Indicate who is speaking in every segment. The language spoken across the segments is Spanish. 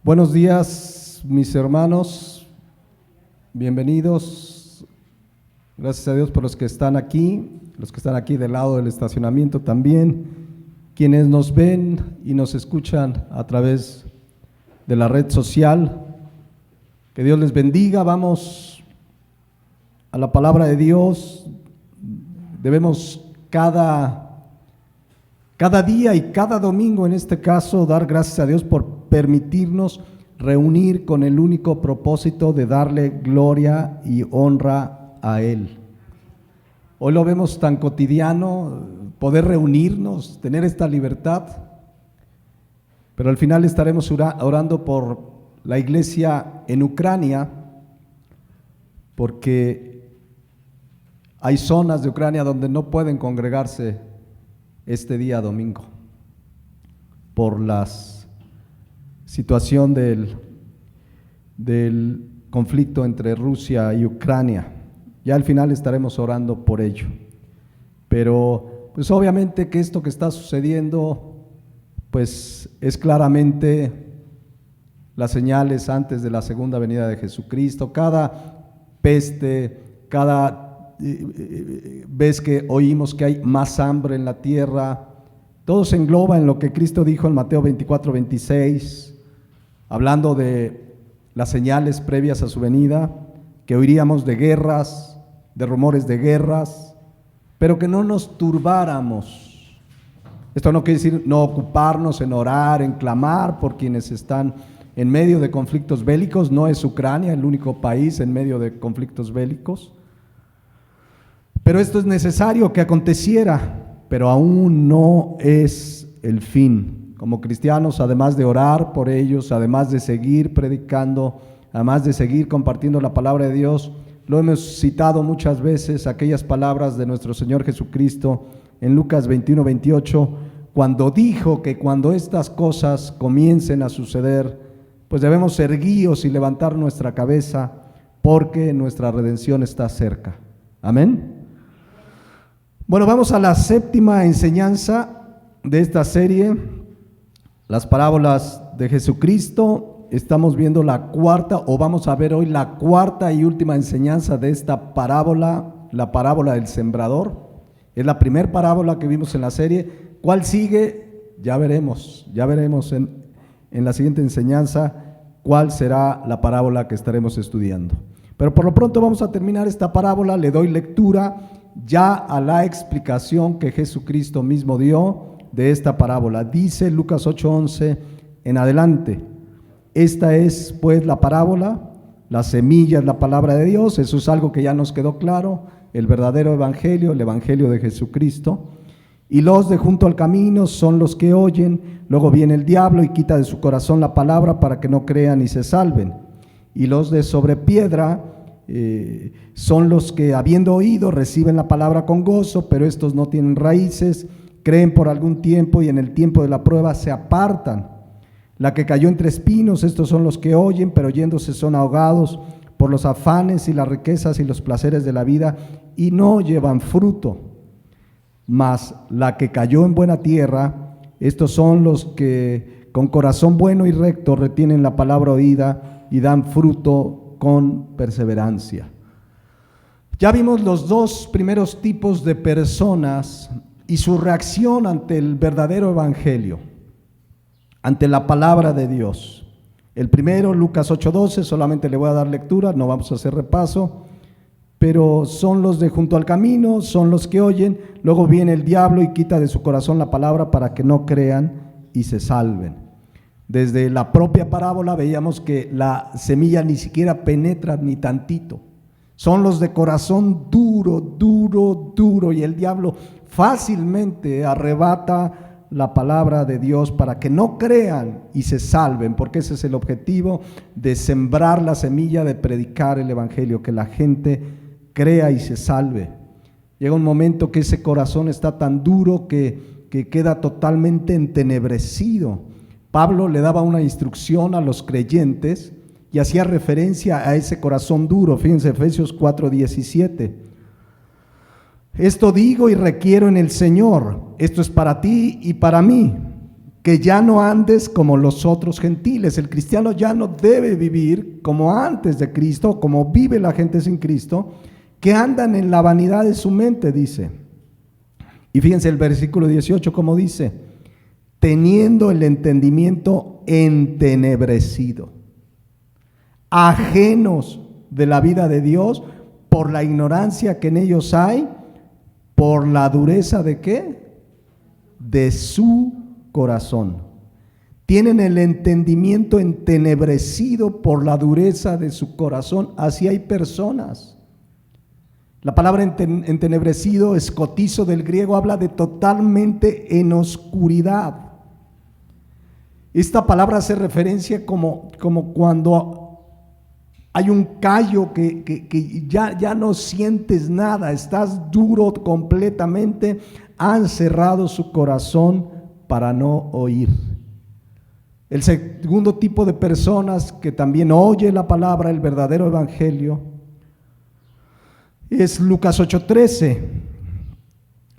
Speaker 1: Buenos días, mis hermanos, bienvenidos. Gracias a Dios por los que están aquí del lado del estacionamiento también, quienes nos ven y nos escuchan a través de la red social. Que Dios les bendiga. Vamos a la palabra de Dios. Debemos cada día y cada domingo, en este caso, dar gracias a Dios por permitirnos reunir con el único propósito de darle gloria y honra a Él. Hoy lo vemos tan cotidiano, poder reunirnos, tener esta libertad, pero al final estaremos orando por la iglesia en Ucrania, porque hay zonas de Ucrania donde no pueden congregarse este día domingo por la situación del conflicto entre Rusia y Ucrania. Ya al final estaremos orando por ello, pero pues obviamente que esto que está sucediendo pues es claramente las señales antes de la segunda venida de Jesucristo. Cada peste, cada vez que oímos que hay más hambre en la tierra, todo se engloba en lo que Cristo dijo en Mateo 24:26, hablando de las señales previas a su venida, que oiríamos de guerras, de rumores de guerras, pero que no nos turbáramos. Esto no quiere decir no ocuparnos en orar, en clamar por quienes están en medio de conflictos bélicos. No es Ucrania el único país en medio de conflictos bélicos, pero esto es necesario que aconteciera, pero aún no es el fin. Como cristianos, además de orar por ellos, además de seguir predicando, además de seguir compartiendo la palabra de Dios, lo hemos citado muchas veces, aquellas palabras de nuestro Señor Jesucristo en Lucas 21:28, cuando dijo que cuando estas cosas comiencen a suceder, pues debemos erguirnos y levantar nuestra cabeza, porque nuestra redención está cerca. Amén. Bueno, vamos a la séptima enseñanza de esta serie, las parábolas de Jesucristo. Estamos viendo la cuarta, o vamos a ver hoy la cuarta y última enseñanza de esta parábola, la parábola del sembrador. Es la primera parábola que vimos en la serie. ¿Cuál sigue? Ya veremos en la siguiente enseñanza cuál será la parábola que estaremos estudiando. Pero por lo pronto vamos a terminar esta parábola. Le doy lectura ya a la explicación que Jesucristo mismo dio de esta parábola. Dice Lucas 8:11 en adelante: esta es pues la parábola, la semilla es la palabra de Dios. Eso es algo que ya nos quedó claro, el verdadero evangelio, el evangelio de Jesucristo. Y los de junto al camino son los que oyen, luego viene el diablo y quita de su corazón la palabra para que no crean y se salven. Y los de sobre piedra son los que, habiendo oído, reciben la palabra con gozo, pero estos no tienen raíces, creen por algún tiempo y en el tiempo de la prueba se apartan. La que cayó entre espinos, estos son los que oyen, pero oyéndose son ahogados por los afanes y las riquezas y los placeres de la vida y no llevan fruto. Mas la que cayó en buena tierra, estos son los que con corazón bueno y recto retienen la palabra oída y dan fruto con perseverancia. Ya vimos los dos primeros tipos de personas y su reacción ante el verdadero evangelio, ante la palabra de Dios. El primero, Lucas 8:12, solamente le voy a dar lectura, no vamos a hacer repaso, pero son los de junto al camino, son los que oyen, luego viene el diablo y quita de su corazón la palabra para que no crean y se salven. Desde la propia parábola veíamos que la semilla ni siquiera penetra ni tantito. Son los de corazón duro, y el diablo fácilmente arrebata la palabra de Dios para que no crean y se salven, porque ese es el objetivo de sembrar la semilla, de predicar el evangelio, que la gente crea y se salve. Llega un momento que ese corazón está tan duro que queda totalmente entenebrecido. Pablo le daba una instrucción a los creyentes y hacía referencia a ese corazón duro. Fíjense, Efesios 4:17. Esto digo y requiero en el Señor, esto es para ti y para mí, que ya no andes como los otros gentiles. El cristiano ya no debe vivir como antes de Cristo, como vive la gente sin Cristo, que andan en la vanidad de su mente, dice. Y fíjense el versículo 18 como dice, teniendo el entendimiento entenebrecido, ajenos de la vida de Dios por la ignorancia que en ellos hay, por la dureza ¿de qué? De su corazón. Tienen el entendimiento entenebrecido por la dureza de su corazón. Así hay personas. La palabra entenebrecido, escotizo del griego, habla de totalmente en oscuridad. Esta palabra hace referencia como cuando hay un callo que ya no sientes nada, estás duro completamente, han cerrado su corazón para no oír. El segundo tipo de personas que también oye la palabra, el verdadero evangelio, es Lucas 8:13.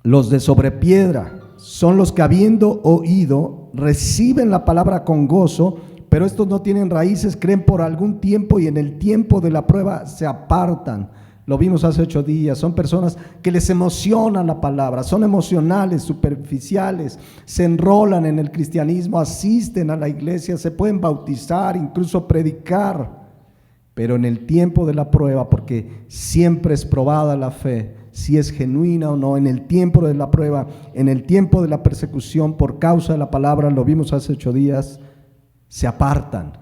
Speaker 1: Los de sobre piedra son los que habiendo oído reciben la palabra con gozo, pero estos no tienen raíces, creen por algún tiempo y en el tiempo de la prueba se apartan. Lo vimos hace 8 días, son personas que les emociona la palabra, son emocionales, superficiales, se enrolan en el cristianismo, asisten a la iglesia, se pueden bautizar, incluso predicar, pero en el tiempo de la prueba, porque siempre es probada la fe, si es genuina o no, en el tiempo de la prueba, en el tiempo de la persecución por causa de la palabra, lo vimos hace 8 días, se apartan,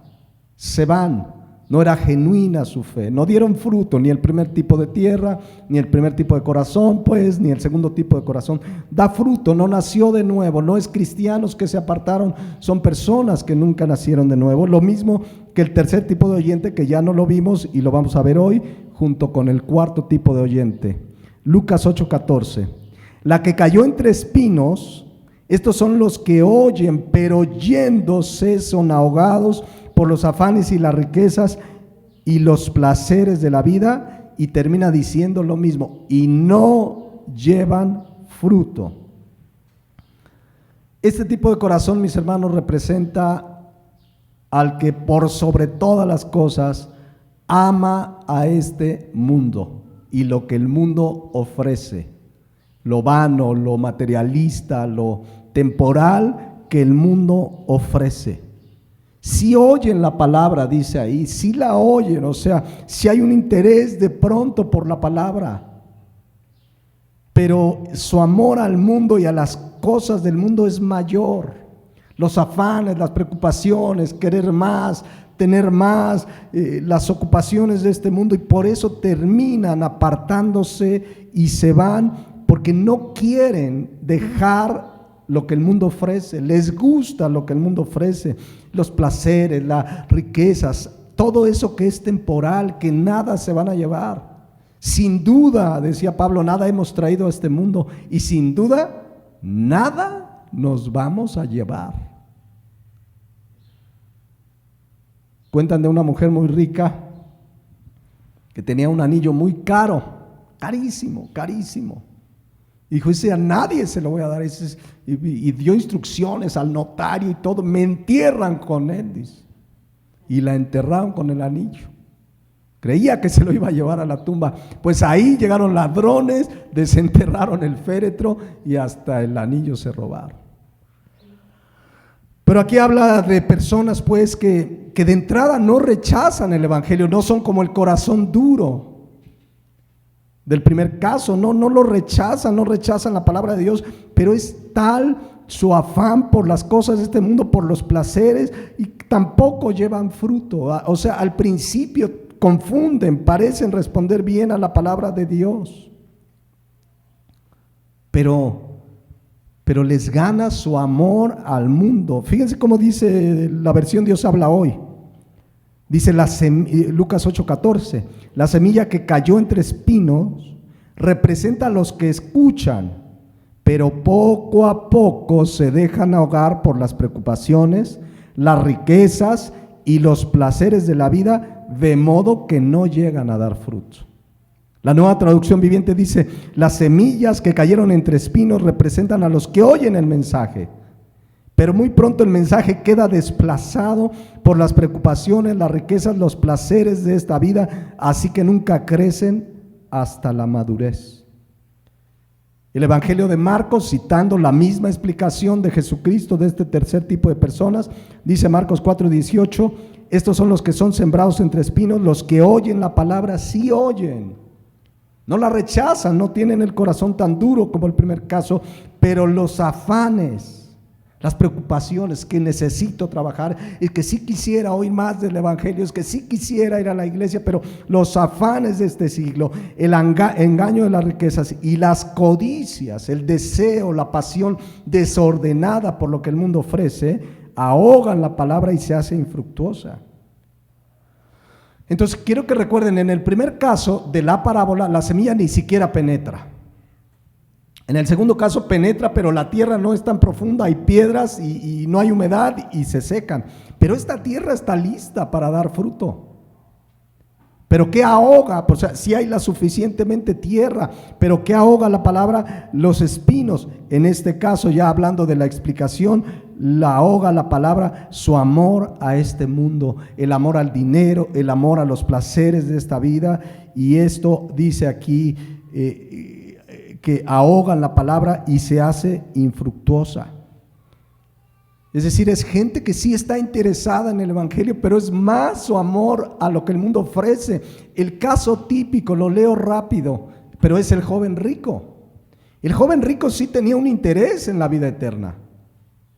Speaker 1: se van. No era genuina su fe, no dieron fruto, ni el primer tipo de tierra, ni el primer tipo de corazón, pues, ni el segundo tipo de corazón. Da fruto, no nació de nuevo, no es cristianos que se apartaron, son personas que nunca nacieron de nuevo. Lo mismo que el tercer tipo de oyente, que ya no lo vimos y lo vamos a ver hoy, junto con el cuarto tipo de oyente. Lucas 8:14. La que cayó entre espinos, estos son los que oyen, pero yéndose son ahogados por los afanes y las riquezas y los placeres de la vida, y termina diciendo lo mismo, y no llevan fruto. Este tipo de corazón, mis hermanos, representa al que por sobre todas las cosas ama a este mundo y lo que el mundo ofrece, lo vano, lo materialista, lo temporal que el mundo ofrece. Si oyen la palabra, dice ahí, si la oyen, o sea, si hay un interés de pronto por la palabra, pero su amor al mundo y a las cosas del mundo es mayor. Los afanes, las preocupaciones, querer más, tener más, las ocupaciones de este mundo, y por eso terminan apartándose y se van, porque no quieren dejar lo que el mundo ofrece, les gusta lo que el mundo ofrece, los placeres, las riquezas, todo eso que es temporal, que nada se van a llevar. Sin duda, decía Pablo, nada hemos traído a este mundo y sin duda, nada nos vamos a llevar. Cuentan de una mujer muy rica que tenía un anillo muy caro, carísimo, carísimo. Dijo, ese a nadie se lo voy a dar, y dio instrucciones al notario y todo, me entierran con él, dice. Y la enterraron con el anillo. Creía que se lo iba a llevar a la tumba. Pues ahí llegaron ladrones, desenterraron el féretro y hasta el anillo se robaron. Pero aquí habla de personas pues que de entrada no rechazan el evangelio, no son como el corazón duro del primer caso, no lo rechazan, no rechazan la palabra de Dios, pero es tal su afán por las cosas de este mundo, por los placeres, y tampoco llevan fruto. O sea, al principio confunden, parecen responder bien a la palabra de Dios, pero les gana su amor al mundo. Fíjense cómo dice la versión Dios habla hoy. Dice Lucas 8:14, la semilla que cayó entre espinos representa a los que escuchan, pero poco a poco se dejan ahogar por las preocupaciones, las riquezas y los placeres de la vida, de modo que no llegan a dar fruto. La Nueva Traducción Viviente dice, las semillas que cayeron entre espinos representan a los que oyen el mensaje, Pero muy pronto el mensaje queda desplazado por las preocupaciones, las riquezas, los placeres de esta vida, así que nunca crecen hasta la madurez. El Evangelio de Marcos, citando la misma explicación de Jesucristo de este tercer tipo de personas, dice Marcos 4:18, estos son los que son sembrados entre espinos, los que oyen la palabra, sí oyen, no la rechazan, no tienen el corazón tan duro como el primer caso, pero los afanes, las preocupaciones, que necesito trabajar, es que sí quisiera oír más del Evangelio, es que sí quisiera ir a la iglesia, pero los afanes de este siglo, el engaño de las riquezas y las codicias, el deseo, la pasión desordenada por lo que el mundo ofrece, ahogan la palabra y se hace infructuosa. Entonces quiero que recuerden, en el primer caso de la parábola, la semilla ni siquiera penetra. En el segundo caso penetra, pero la tierra no es tan profunda, hay piedras y no hay humedad y se secan. Pero esta tierra está lista para dar fruto. Pero ¿qué ahoga? Pues, sí hay la suficientemente tierra, pero ¿qué ahoga la palabra? Los espinos. En este caso, ya hablando de la explicación, la ahoga la palabra su amor a este mundo, el amor al dinero, el amor a los placeres de esta vida. Y esto dice aquí que ahogan la palabra y se hace infructuosa. Es decir, es gente que sí está interesada en el Evangelio, pero es más su amor a lo que el mundo ofrece. El caso típico, lo leo rápido, pero es el joven rico. El joven rico sí tenía un interés en la vida eterna.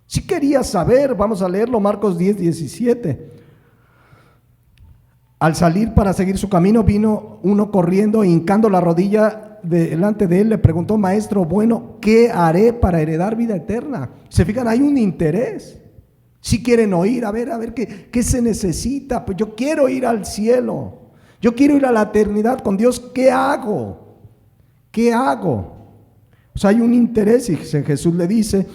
Speaker 1: Sí quería saber, vamos a leerlo, Marcos 10:17. Al salir para seguir su camino, vino uno corriendo e hincando la rodilla delante de él, le preguntó: maestro bueno, ¿qué haré para heredar vida eterna? Se fijan, hay un interés. Si quieren oír, a ver qué se necesita. Pues yo quiero ir al cielo, yo quiero ir a la eternidad con Dios. ¿Qué hago? ¿Qué hago? O sea, hay un interés. Y Jesús le dice: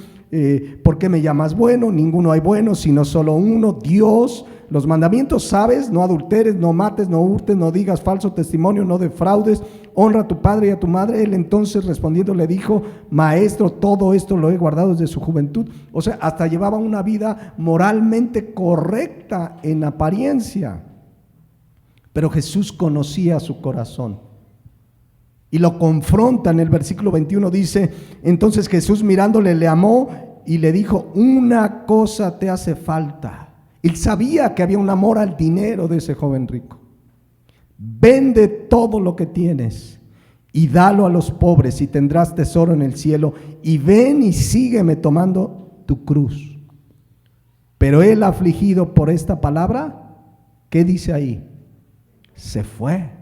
Speaker 1: ¿por qué me llamas bueno? Ninguno hay bueno, sino solo uno, Dios. Los mandamientos sabes: no adulteres, no mates, no hurtes, no digas falso testimonio, no defraudes, honra a tu padre y a tu madre. Él entonces respondiendo le dijo: maestro, todo esto lo he guardado desde su juventud. O sea, hasta llevaba una vida moralmente correcta en apariencia. Pero Jesús conocía su corazón y lo confronta. En el versículo 21 dice: entonces Jesús mirándole le amó y le dijo: una cosa te hace falta. Él sabía que había un amor al dinero de ese joven rico. Vende todo lo que tienes y dalo a los pobres y tendrás tesoro en el cielo, y ven y sígueme tomando tu cruz. Pero él, afligido por esta palabra, ¿qué dice ahí? Se fue.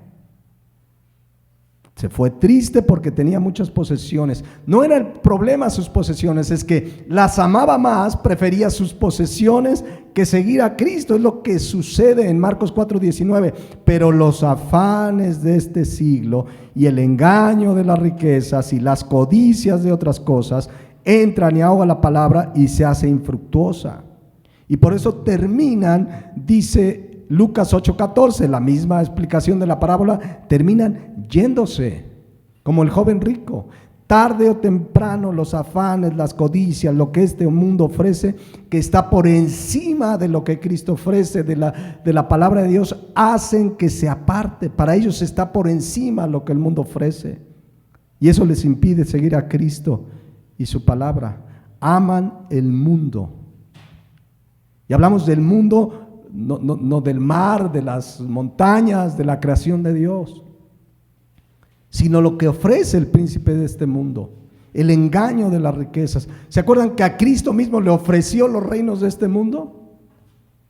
Speaker 1: Se fue triste porque tenía muchas posesiones. No era el problema sus posesiones, es que las amaba más, prefería sus posesiones que seguir a Cristo. Es lo que sucede en Marcos 4:19. Pero los afanes de este siglo y el engaño de las riquezas y las codicias de otras cosas entran y ahogan la palabra y se hace infructuosa. Y por eso terminan, dice Lucas 8:14, la misma explicación de la parábola, terminan yéndose, como el joven rico. Tarde o temprano los afanes, las codicias, lo que este mundo ofrece, que está por encima de lo que Cristo ofrece, de la palabra de Dios, hacen que se aparte. Para ellos está por encima lo que el mundo ofrece, y eso les impide seguir a Cristo y su palabra. Aman el mundo. Y hablamos del mundo, no del mar, de las montañas, de la creación de Dios, sino lo que ofrece el príncipe de este mundo, el engaño de las riquezas. ¿Se acuerdan que a Cristo mismo le ofreció los reinos de este mundo?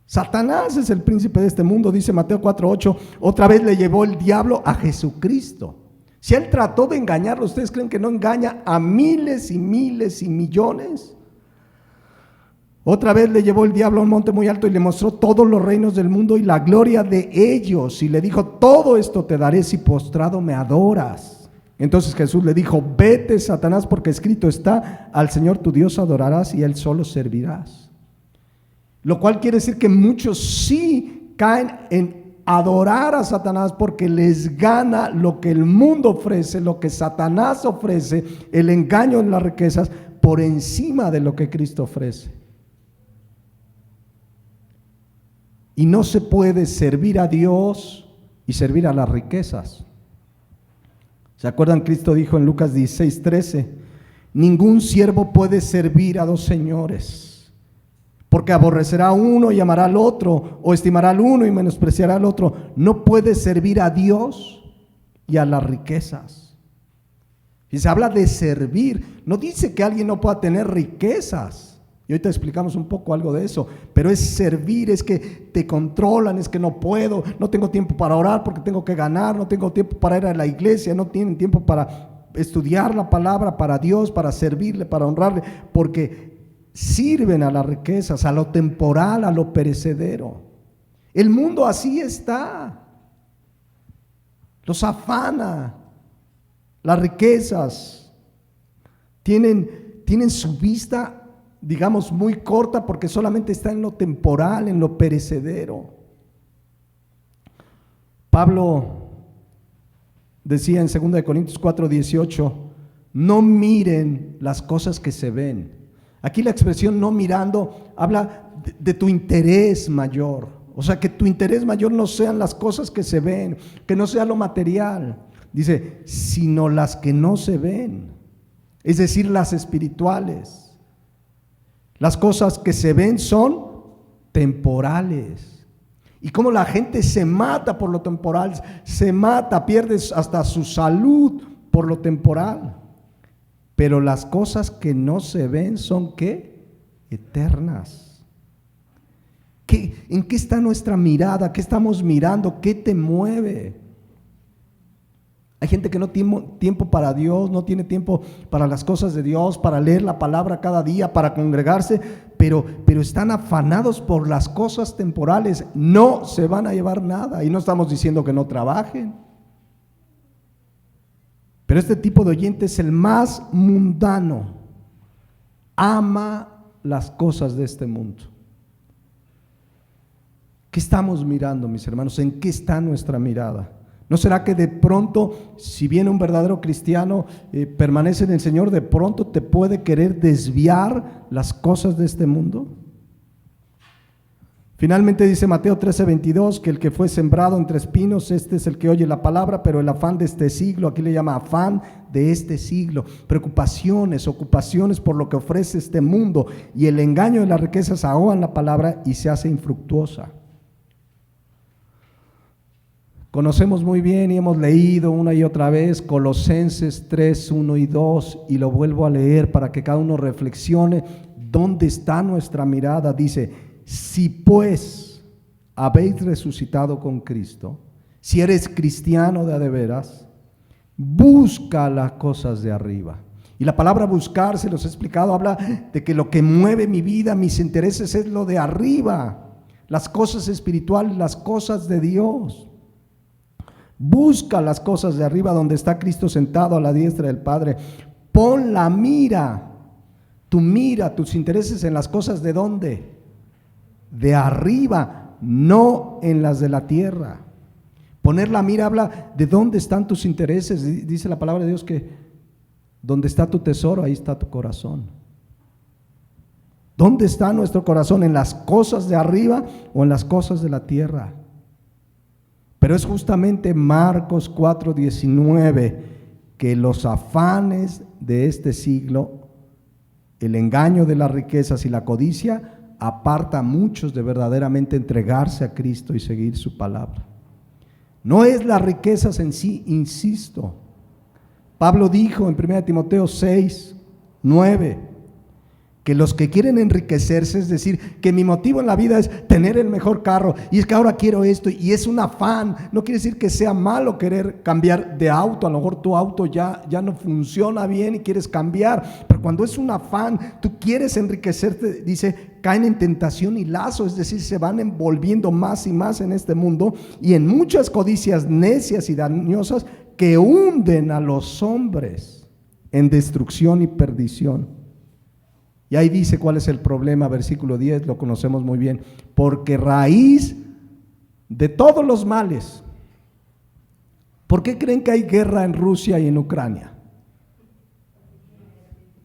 Speaker 1: Satanás es el príncipe de este mundo, dice Mateo 4:8. Otra vez le llevó el diablo a Jesucristo. Si él trató de engañarlo, ¿ustedes creen que no engaña a miles y miles y millones? Otra vez le llevó el diablo a un monte muy alto y le mostró todos los reinos del mundo y la gloria de ellos, y le dijo: todo esto te daré si postrado me adoras. Entonces Jesús le dijo: vete, Satanás, porque escrito está: al Señor tu Dios adorarás y a Él solo servirás. Lo cual quiere decir que muchos sí caen en adorar a Satanás porque les gana lo que el mundo ofrece, lo que Satanás ofrece, el engaño en las riquezas, por encima de lo que Cristo ofrece. Y no se puede servir a Dios y servir a las riquezas. ¿Se acuerdan? Cristo dijo en Lucas 16:13, ningún siervo puede servir a dos señores, porque aborrecerá a uno y amará al otro, o estimará al uno y menospreciará al otro. No puede servir a Dios y a las riquezas. Y se habla de servir, no dice que alguien no pueda tener riquezas. Y ahorita explicamos un poco algo de eso, pero es servir, es que te controlan, es que no puedo, no tengo tiempo para orar porque tengo que ganar, no tengo tiempo para ir a la iglesia, no tienen tiempo para estudiar la palabra, para Dios, para servirle, para honrarle, porque sirven a las riquezas, a lo temporal, a lo perecedero. El mundo así está, los afana, las riquezas, tienen su vista, digamos, muy corta, porque solamente está en lo temporal, en lo perecedero. Pablo decía en 2 Corintios 4:18, no miren las cosas que se ven. Aquí la expresión no mirando habla de tu interés mayor. O sea, que tu interés mayor no sean las cosas que se ven, que no sea lo material. Dice, sino las que no se ven, es decir, las espirituales. Las cosas que se ven son temporales. Y como la gente se mata por lo temporal, se mata, pierde hasta su salud por lo temporal. Pero las cosas que no se ven son ¿qué? Eternas. ¿En qué está nuestra mirada? ¿Qué estamos mirando? ¿Qué te mueve? Hay gente que no tiene tiempo para Dios, no tiene tiempo para las cosas de Dios, para leer la palabra cada día, para congregarse, pero están afanados por las cosas temporales. No se van a llevar nada, y no estamos diciendo que no trabajen. Pero este tipo de oyente es el más mundano, ama las cosas de este mundo. ¿Qué estamos mirando, mis hermanos? ¿En qué está nuestra mirada? ¿No será que de pronto, si viene un verdadero cristiano, permanece en el Señor, de pronto te puede querer desviar las cosas de este mundo? Finalmente dice Mateo 13:22 que el que fue sembrado entre espinos, este es el que oye la palabra, pero el afán de este siglo, aquí le llama afán de este siglo, preocupaciones, ocupaciones por lo que ofrece este mundo, y el engaño de las riquezas ahogan la palabra y se hace infructuosa. Conocemos muy bien y hemos leído una y otra vez Colosenses 3:1 y 2, y lo vuelvo a leer para que cada uno reflexione dónde está nuestra mirada. Dice, si pues habéis resucitado con Cristo, si eres cristiano de a de veras, busca las cosas de arriba. Y la palabra buscar, se los he explicado, habla de que lo que mueve mi vida, mis intereses, es lo de arriba, las cosas espirituales, las cosas de Dios. Busca las cosas de arriba, donde está Cristo sentado a la diestra del Padre. Pon la mira, tus intereses en las cosas ¿de dónde? De arriba, no en las de la tierra. Poner la mira habla de dónde están tus intereses. Dice la palabra de Dios que donde está tu tesoro, ahí está tu corazón. ¿Dónde está nuestro corazón? ¿En las cosas de arriba o en las cosas de la tierra? Pero es justamente Marcos 4:19 que los afanes de este siglo, el engaño de las riquezas y la codicia, aparta a muchos de verdaderamente entregarse a Cristo y seguir su palabra. No es las riquezas en sí, insisto. Pablo dijo en 1 Timoteo 6:9 que los que quieren enriquecerse, es decir, que mi motivo en la vida es tener el mejor carro, y es que ahora quiero esto, y es un afán. No quiere decir que sea malo querer cambiar de auto. A lo mejor tu auto ya no funciona bien y quieres cambiar, pero cuando es un afán, tú quieres enriquecerte, dice, caen en tentación y lazo, es decir, se van envolviendo más y más en este mundo y en muchas codicias necias y dañosas que hunden a los hombres en destrucción y perdición. Y ahí dice cuál es el problema, versículo 10, lo conocemos muy bien. Porque raíz de todos los males. ¿Por qué creen que hay guerra en Rusia y en Ucrania?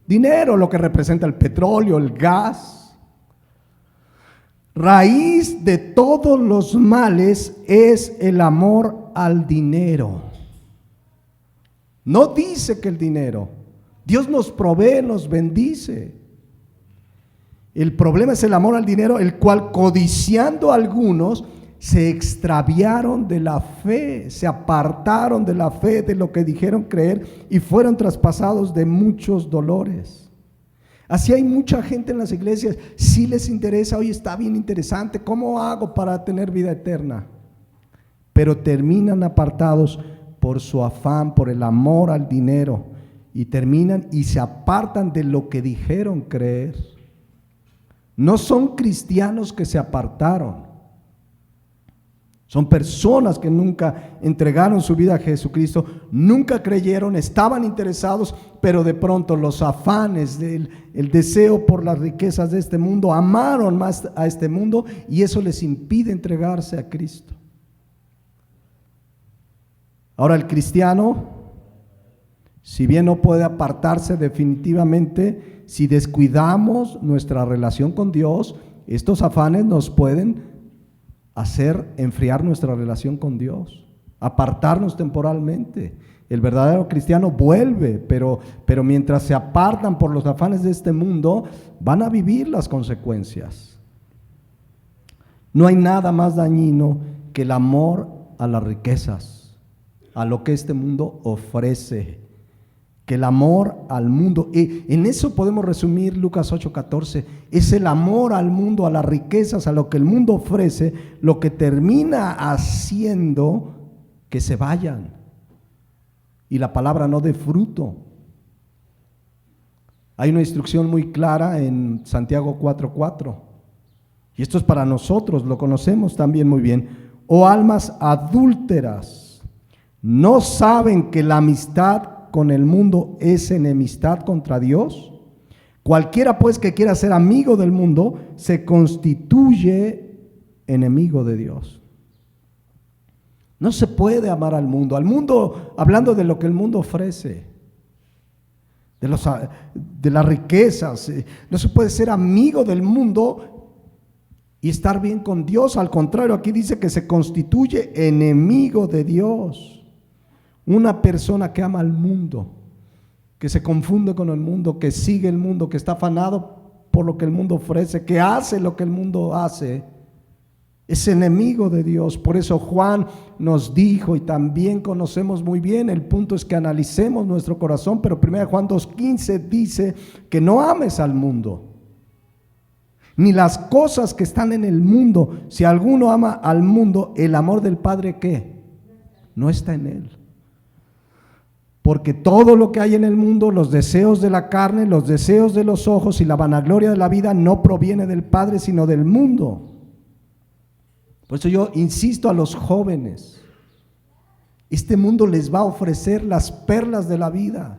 Speaker 1: Dinero, lo que representa el petróleo, el gas. Raíz de todos los males es el amor al dinero. No dice que el dinero. Dios nos provee, nos bendice. El problema es el amor al dinero, el cual codiciando algunos se extraviaron de la fe, se apartaron de la fe, de lo que dijeron creer y fueron traspasados de muchos dolores. Así hay mucha gente en las iglesias, si les interesa, oye, está bien interesante, ¿cómo hago para tener vida eterna? Pero terminan apartados por su afán, por el amor al dinero, y terminan y se apartan de lo que dijeron creer. No son cristianos que se apartaron, son personas que nunca entregaron su vida a Jesucristo, nunca creyeron, estaban interesados, pero de pronto los afanes, el deseo por las riquezas de este mundo, amaron más a este mundo y eso les impide entregarse a Cristo. Ahora el cristiano, si bien no puede apartarse definitivamente, si descuidamos nuestra relación con Dios, estos afanes nos pueden hacer enfriar nuestra relación con Dios, apartarnos temporalmente. El verdadero cristiano vuelve, pero mientras se apartan por los afanes de este mundo, van a vivir las consecuencias. No hay nada más dañino que el amor a las riquezas, a lo que este mundo ofrece, que el amor al mundo. En eso podemos resumir Lucas 8:14, es el amor al mundo, a las riquezas, a lo que el mundo ofrece, lo que termina haciendo que se vayan y la palabra no dé fruto. Hay una instrucción muy clara en Santiago 4:4 y esto es para nosotros, lo conocemos también muy bien. Oh almas adúlteras, ¿no saben que la amistad con el mundo es enemistad contra Dios? Cualquiera pues que quiera ser amigo del mundo se constituye enemigo de Dios. No se puede amar al mundo, hablando de lo que el mundo ofrece, de las riquezas. No se puede ser amigo del mundo y estar bien con Dios. Al contrario, aquí dice que se constituye enemigo de Dios. Una persona que ama al mundo, que se confunde con el mundo, que sigue el mundo, que está afanado por lo que el mundo ofrece, que hace lo que el mundo hace, es enemigo de Dios. Por eso Juan nos dijo, y también conocemos muy bien, el punto es que analicemos nuestro corazón, pero 1 Juan 2:15 dice que no ames al mundo, ni las cosas que están en el mundo. Si alguno ama al mundo, el amor del Padre, ¿qué? No está en él. Porque todo lo que hay en el mundo, los deseos de la carne, los deseos de los ojos y la vanagloria de la vida no proviene del Padre, sino del mundo. Por eso yo insisto a los jóvenes, este mundo les va a ofrecer las perlas de la vida,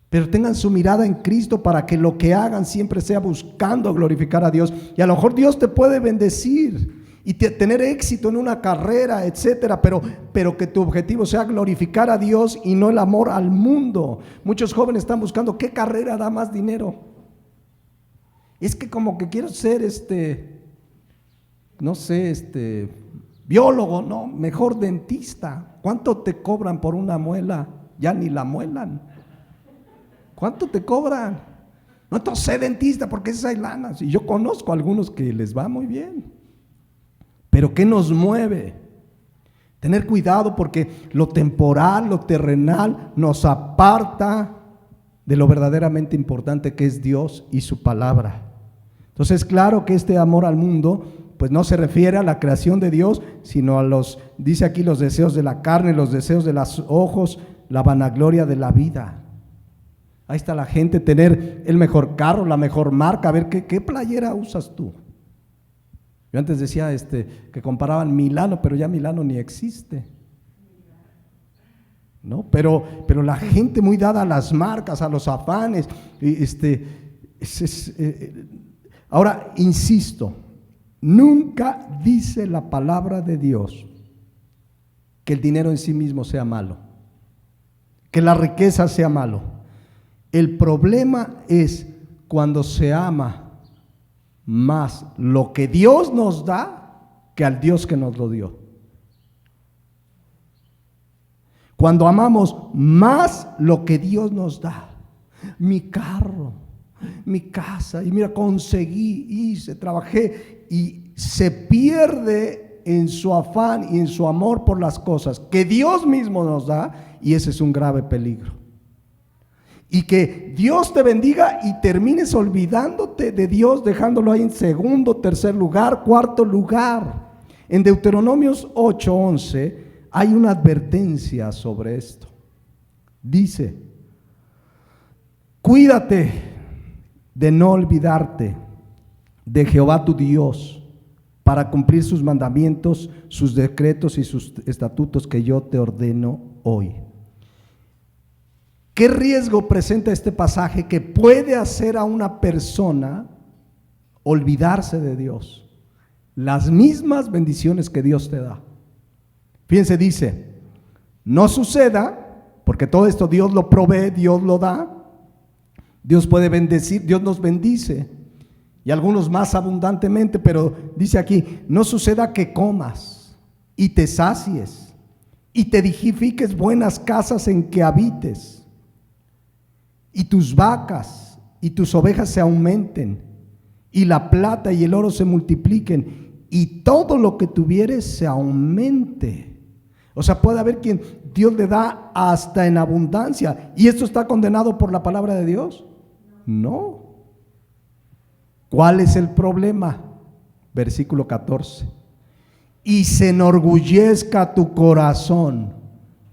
Speaker 1: pero tengan su mirada en Cristo para que lo que hagan siempre sea buscando glorificar a Dios. Y a lo mejor Dios te puede bendecir y tener éxito en una carrera, etcétera, pero que tu objetivo sea glorificar a Dios y no el amor al mundo. Muchos jóvenes están buscando qué carrera da más dinero. Es que como que quiero ser biólogo, no, mejor dentista. ¿Cuánto te cobran por una muela? Ya ni la muelan. ¿Cuánto te cobran? No, entonces sé dentista porque esas hay lanas. Y yo conozco a algunos que les va muy bien. Pero ¿qué nos mueve? Tener cuidado porque lo temporal, lo terrenal nos aparta de lo verdaderamente importante que es Dios y su palabra. Entonces, claro que este amor al mundo pues no se refiere a la creación de Dios, sino a dice aquí, los deseos de la carne, los deseos de los ojos, la vanagloria de la vida. Ahí está la gente, tener el mejor carro, la mejor marca, a ver qué playera usas tú. Yo antes decía que comparaban Milano, pero ya Milano ni existe, ¿no? Pero la gente muy dada a las marcas, a los afanes. Ahora, insisto, nunca dice la palabra de Dios que el dinero en sí mismo sea malo, que la riqueza sea malo. El problema es cuando se ama más lo que Dios nos da que al Dios que nos lo dio. Cuando amamos más lo que Dios nos da, mi carro, mi casa, y mira, conseguí, hice, trabajé, y se pierde en su afán y en su amor por las cosas que Dios mismo nos da, y ese es un grave peligro. Y que Dios te bendiga y termines olvidándote de Dios, dejándolo ahí en segundo, tercer lugar, cuarto lugar. En Deuteronomios 8:11 hay una advertencia sobre esto. Dice: cuídate de no olvidarte de Jehová tu Dios para cumplir sus mandamientos, sus decretos y sus estatutos que yo te ordeno hoy. ¿Qué riesgo presenta este pasaje que puede hacer a una persona olvidarse de Dios? Las mismas bendiciones que Dios te da. Fíjense, dice: no suceda, porque todo esto Dios lo provee, Dios lo da. Dios puede bendecir, Dios nos bendice, y algunos más abundantemente, pero dice aquí: no suceda que comas y te sacies y te edifiques buenas casas en que habites, y tus vacas y tus ovejas se aumenten, y la plata y el oro se multipliquen, y todo lo que tuvieres se aumente. O sea, puede haber quien Dios le da hasta en abundancia, ¿y esto está condenado por la palabra de Dios? No. ¿Cuál es el problema? Versículo 14: y se enorgullezca tu corazón.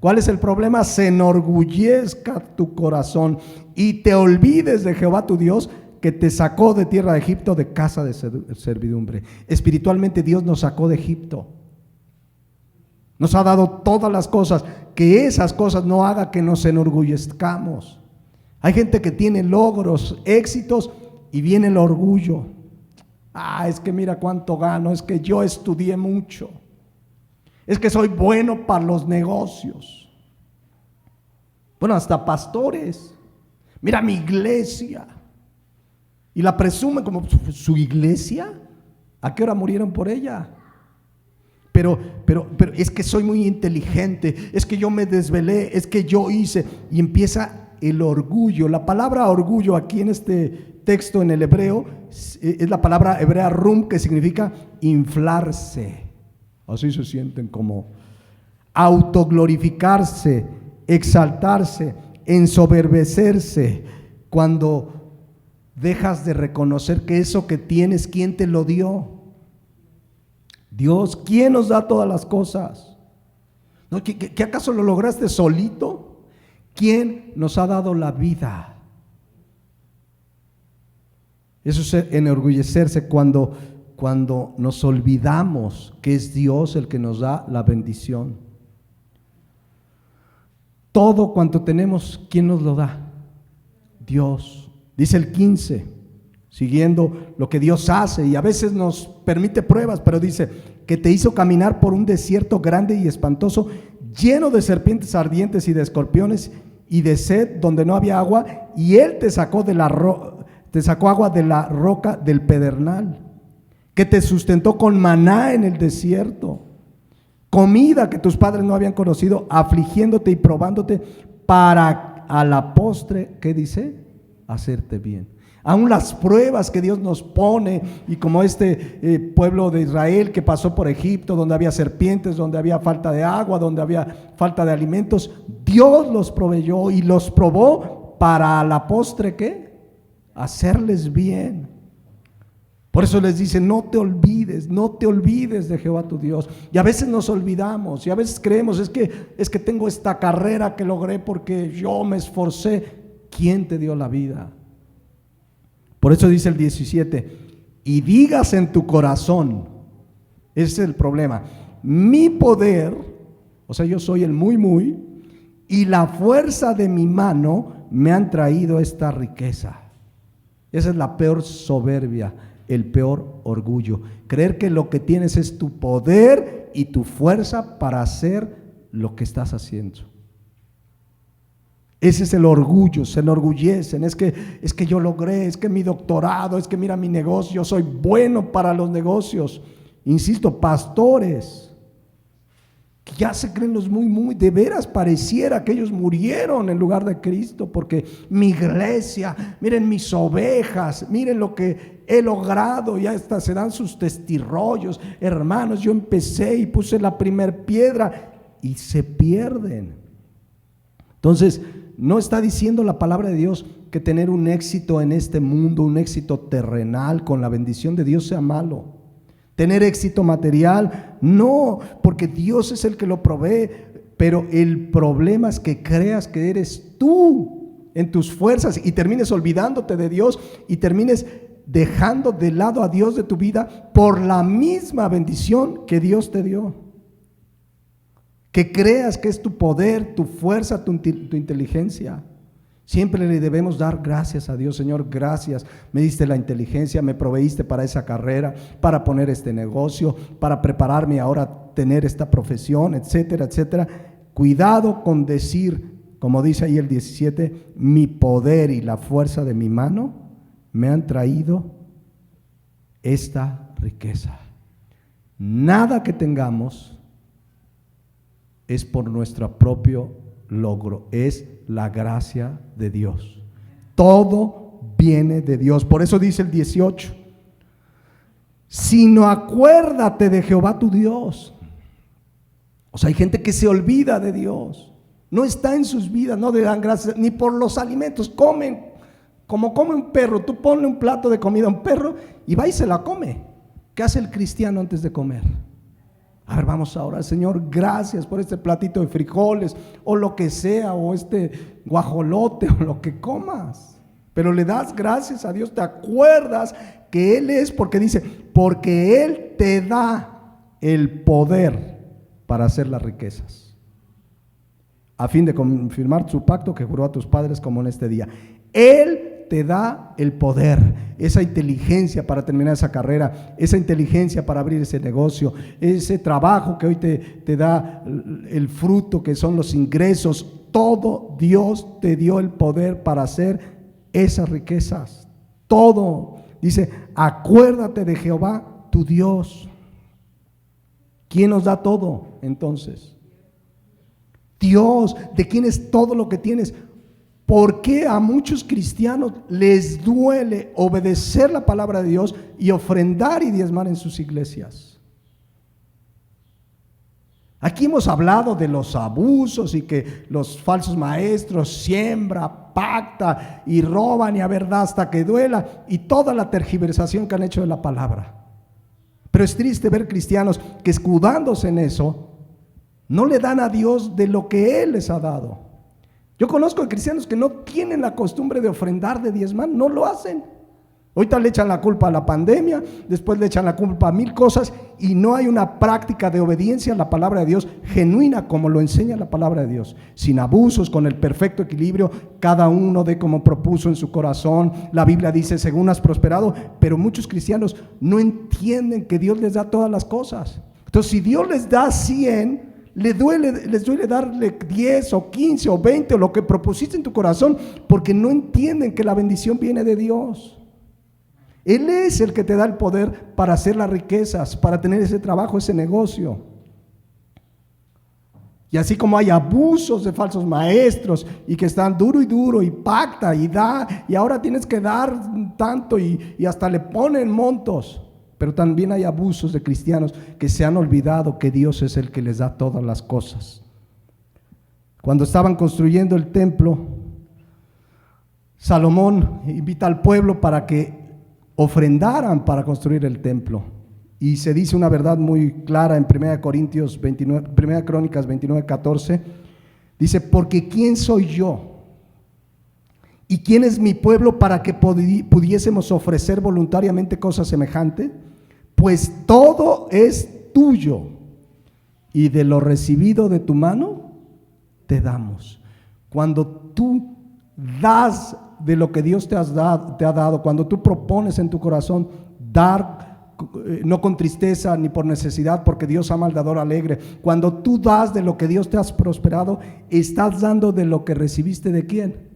Speaker 1: ¿Cuál es el problema? Se enorgullezca tu corazón y te olvides de Jehová tu Dios, que te sacó de tierra de Egipto, de casa de servidumbre. Espiritualmente Dios nos sacó de Egipto. Nos ha dado todas las cosas. Que esas cosas no haga que nos enorgullezcamos. Hay gente que tiene logros, éxitos, y viene el orgullo. Es que mira cuánto gano, es que yo estudié mucho, es que soy bueno para los negocios. Bueno, hasta pastores. Mira mi iglesia. Y la presumen como su iglesia. ¿A qué hora murieron por ella? Pero es que soy muy inteligente, es que yo me desvelé, es que yo hice. Y empieza el orgullo. La palabra orgullo aquí en este texto en el hebreo es la palabra hebrea rum, que significa inflarse. Así se sienten, como autoglorificarse, exaltarse, ensoberbecerse. Cuando dejas de reconocer que eso que tienes, ¿quién te lo dio? Dios. ¿Quién nos da todas las cosas? ¿No? ¿Qué acaso lo lograste solito? ¿Quién nos ha dado la vida? Eso es enorgullecerse, cuando nos olvidamos que es Dios el que nos da la bendición. Todo cuanto tenemos, ¿quién nos lo da? Dios. Dice el 15, siguiendo lo que Dios hace, y a veces nos permite pruebas, pero dice que te hizo caminar por un desierto grande y espantoso, lleno de serpientes ardientes y de escorpiones y de sed donde no había agua, y Él te sacó agua de la roca del pedernal, que te sustentó con maná en el desierto, comida que tus padres no habían conocido, afligiéndote y probándote para a la postre, ¿qué dice? Hacerte bien. Aún las pruebas que Dios nos pone, y como este pueblo de Israel que pasó por Egipto, donde había serpientes, donde había falta de agua, donde había falta de alimentos, Dios los proveyó y los probó para a la postre, ¿qué? Hacerles bien. Por eso les dice: no te olvides de Jehová tu Dios. Y a veces nos olvidamos, y a veces creemos: es que tengo esta carrera que logré porque yo me esforcé. ¿Quién te dio la vida? Por eso dice el 17: y digas en tu corazón, ese es el problema, mi poder, o sea, yo soy el muy, y la fuerza de mi mano me han traído esta riqueza. Esa es la peor soberbia, el peor orgullo. Creer que lo que tienes es tu poder y tu fuerza para hacer lo que estás haciendo. Ese es el orgullo, se enorgullecen, es que yo logré, es que mi doctorado, es que mira mi negocio, yo soy bueno para los negocios. Insisto, pastores que ya se creen los muy, de veras pareciera que ellos murieron en lugar de Cristo, porque mi iglesia, miren mis ovejas, miren lo que he logrado, y hasta se dan sus testirrollos. Hermanos, yo empecé y puse la primer piedra, y se pierden. Entonces, no está diciendo la palabra de Dios que tener un éxito en este mundo, un éxito terrenal con la bendición de Dios sea malo. Tener éxito material, no, porque Dios es el que lo provee, pero el problema es que creas que eres tú en tus fuerzas y termines olvidándote de Dios y termines dejando de lado a Dios de tu vida por la misma bendición que Dios te dio. Que creas que es tu poder, tu fuerza, tu inteligencia. Siempre le debemos dar gracias a Dios. Señor, gracias, me diste la inteligencia, me proveíste para esa carrera, para poner este negocio, para prepararme ahora a tener esta profesión, etcétera, etcétera. Cuidado con decir, como dice ahí el 17, mi poder y la fuerza de mi mano me han traído esta riqueza. Nada que tengamos es por nuestro propio logro, es la gracia de Dios. Todo viene de Dios. Por eso dice el 18, sino acuérdate de Jehová tu Dios. O sea, hay gente que se olvida de Dios, no está en sus vidas, no le dan gracias ni por los alimentos, comen como come un perro. Tú ponle un plato de comida a un perro y va y se la come. ¿Qué hace el cristiano antes de comer? A ver, vamos a orar. Señor, gracias por este platito de frijoles o lo que sea, o este guajolote o lo que comas. Pero le das gracias a Dios, te acuerdas que Él es, porque dice, porque Él te da el poder para hacer las riquezas, a fin de confirmar su pacto que juró a tus padres como en este día. Él te da el poder, esa inteligencia para terminar esa carrera, esa inteligencia para abrir ese negocio, ese trabajo que hoy te da el fruto que son los ingresos. Todo Dios te dio el poder para hacer esas riquezas. Todo. Dice, acuérdate de Jehová tu Dios. ¿Quién nos da todo entonces? Dios. ¿De quién es todo lo que tienes? ¿Por qué a muchos cristianos les duele obedecer la palabra de Dios y ofrendar y diezmar en sus iglesias? Aquí hemos hablado de los abusos y que los falsos maestros siembra, pacta y roban, y a verdad hasta que duela, y toda la tergiversación que han hecho de la palabra. Pero es triste ver cristianos que, escudándose en eso, no le dan a Dios de lo que Él les ha dado. Yo conozco a cristianos que no tienen la costumbre de ofrendar, de diezmar, no lo hacen. Ahorita le echan la culpa a la pandemia, después le echan la culpa a mil cosas, y no hay una práctica de obediencia a la palabra de Dios genuina como lo enseña la palabra de Dios, sin abusos, con el perfecto equilibrio, cada uno de como propuso en su corazón. La Biblia dice, según has prosperado, pero muchos cristianos no entienden que Dios les da todas las cosas. Entonces, si Dios les da 100, les duele darle 10 o 15 o 20 o lo que propusiste en tu corazón, porque no entienden que la bendición viene de Dios. Él es el que te da el poder para hacer las riquezas, para tener ese trabajo, ese negocio. Y así como hay abusos de falsos maestros y que están duro y pacta y da, y ahora tienes que dar tanto y hasta le ponen montos. Pero también hay abusos de cristianos que se han olvidado que Dios es el que les da todas las cosas. Cuando estaban construyendo el templo, Salomón invita al pueblo para que ofrendaran para construir el templo. Y se dice una verdad muy clara en 1 Crónicas 29:14. Dice, porque ¿quién soy yo? ¿Y quién es mi pueblo para que pudiésemos ofrecer voluntariamente cosas semejantes? Pues todo es tuyo, y de lo recibido de tu mano te damos. Cuando tú das de lo que Dios te ha dado, cuando tú propones en tu corazón dar no con tristeza ni por necesidad, porque Dios ama al dador alegre. Cuando tú das de lo que Dios te has prosperado, estás dando de lo que recibiste ¿de quién?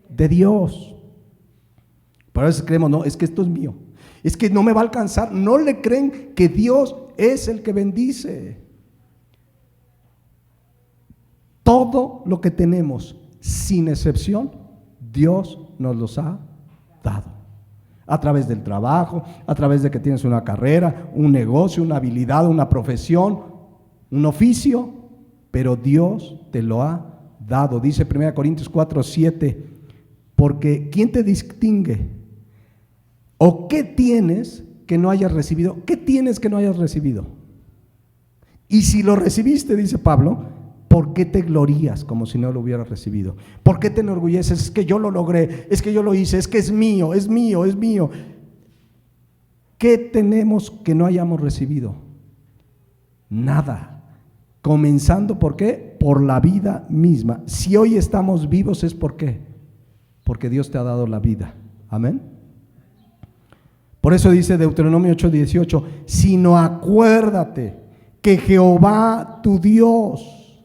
Speaker 1: De Dios. Por eso creemos, no, es que esto es mío, es que no me va a alcanzar. No le creen que Dios es el que bendice. Todo lo que tenemos, sin excepción, Dios nos los ha dado. A través del trabajo, a través de que tienes una carrera, un negocio, una habilidad, una profesión, un oficio, pero Dios te lo ha dado. Dice 1 Corintios 4:7, porque ¿quién te distingue? ¿O qué tienes que no hayas recibido? ¿Qué tienes que no hayas recibido? Y si lo recibiste, dice Pablo, ¿por qué te glorías como si no lo hubieras recibido? ¿Por qué te enorgulleces? Es que yo lo logré, es que yo lo hice, es que es mío, es mío, es mío. ¿Qué tenemos que no hayamos recibido? Nada. Comenzando, ¿por qué? Por la vida misma. Si hoy estamos vivos, ¿es por qué? Porque Dios te ha dado la vida. Amén. Por eso dice Deuteronomio 8:18, sino acuérdate que Jehová tu Dios,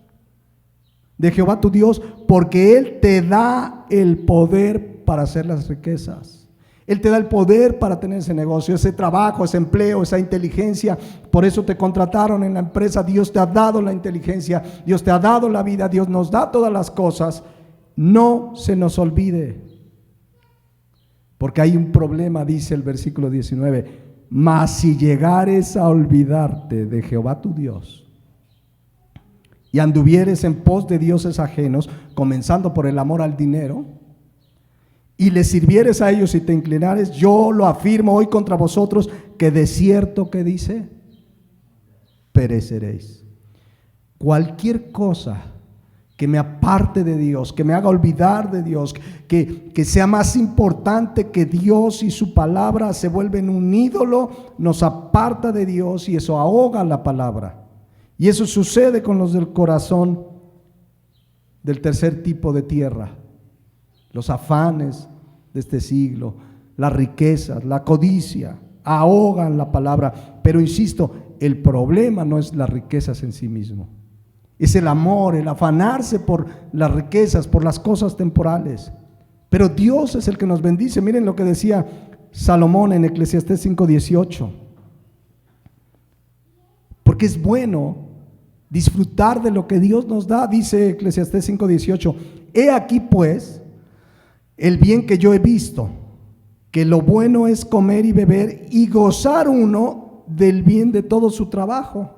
Speaker 1: de Jehová tu Dios, porque Él te da el poder para hacer las riquezas. Él te da el poder para tener ese negocio, ese trabajo, ese empleo, esa inteligencia. Por eso te contrataron en la empresa. Dios te ha dado la inteligencia, Dios te ha dado la vida, Dios nos da todas las cosas. No se nos olvide, porque hay un problema, dice el versículo 19, mas si llegares a olvidarte de Jehová tu Dios, y anduvieres en pos de dioses ajenos, comenzando por el amor al dinero, y les sirvieres a ellos y te inclinares, yo lo afirmo hoy contra vosotros, que de cierto que dice, pereceréis. Cualquier cosa que me aparte de Dios, que me haga olvidar de Dios, que sea más importante que Dios y su palabra, se vuelve en un ídolo, nos aparta de Dios y eso ahoga la palabra. Y eso sucede con los del corazón del tercer tipo de tierra. Los afanes de este siglo, las riquezas, la codicia, ahogan la palabra. Pero insisto, el problema no es las riquezas en sí mismo. Es el amor, el afanarse por las riquezas, por las cosas temporales. Pero Dios es el que nos bendice. Miren lo que decía Salomón en Eclesiastés 5:18. Porque es bueno disfrutar de lo que Dios nos da, dice Eclesiastés 5:18. He aquí pues el bien que yo he visto, que lo bueno es comer y beber y gozar uno del bien de todo su trabajo.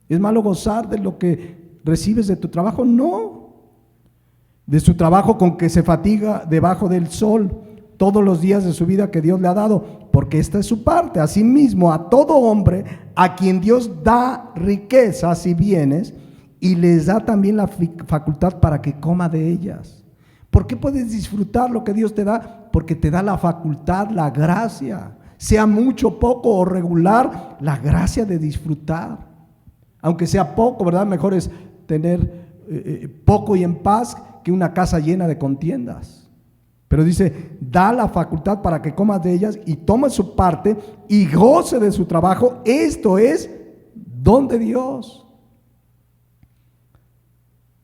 Speaker 1: ¿Es malo gozar de lo que recibes de tu trabajo? No. De su trabajo con que se fatiga debajo del sol todos los días de su vida que Dios le ha dado, porque esta es su parte. Asimismo, a todo hombre a quien Dios da riquezas y bienes y les da también la facultad para que coma de ellas. ¿Por qué puedes disfrutar lo que Dios te da? Porque te da la facultad, la gracia, sea mucho, poco o regular, la gracia de disfrutar. Aunque sea poco, ¿verdad? Mejor es tener poco y en paz que una casa llena de contiendas. Pero dice, da la facultad para que comas de ellas y tome su parte y goce de su trabajo. Esto es don de Dios.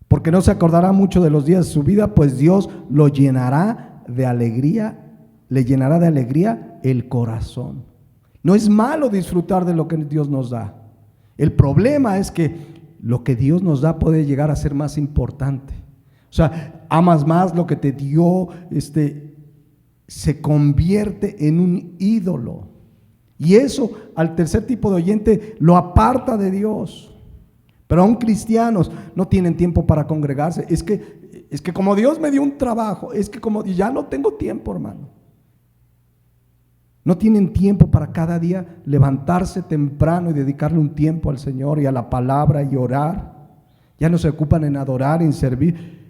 Speaker 1: Porque no se acordará mucho de los días de su vida, pues Dios lo llenará de alegría, le llenará de alegría el corazón. No es malo disfrutar de lo que Dios nos da. El problema es que lo que Dios nos da puede llegar a ser más importante. O sea, amas más lo que te dio, se convierte en un ídolo. Y eso al tercer tipo de oyente lo aparta de Dios. Pero aún cristianos no tienen tiempo para congregarse. Es que como Dios me dio un trabajo, y ya no tengo tiempo, hermano. No tienen tiempo para cada día levantarse temprano y dedicarle un tiempo al Señor y a la palabra y orar. Ya no se ocupan en adorar, en servir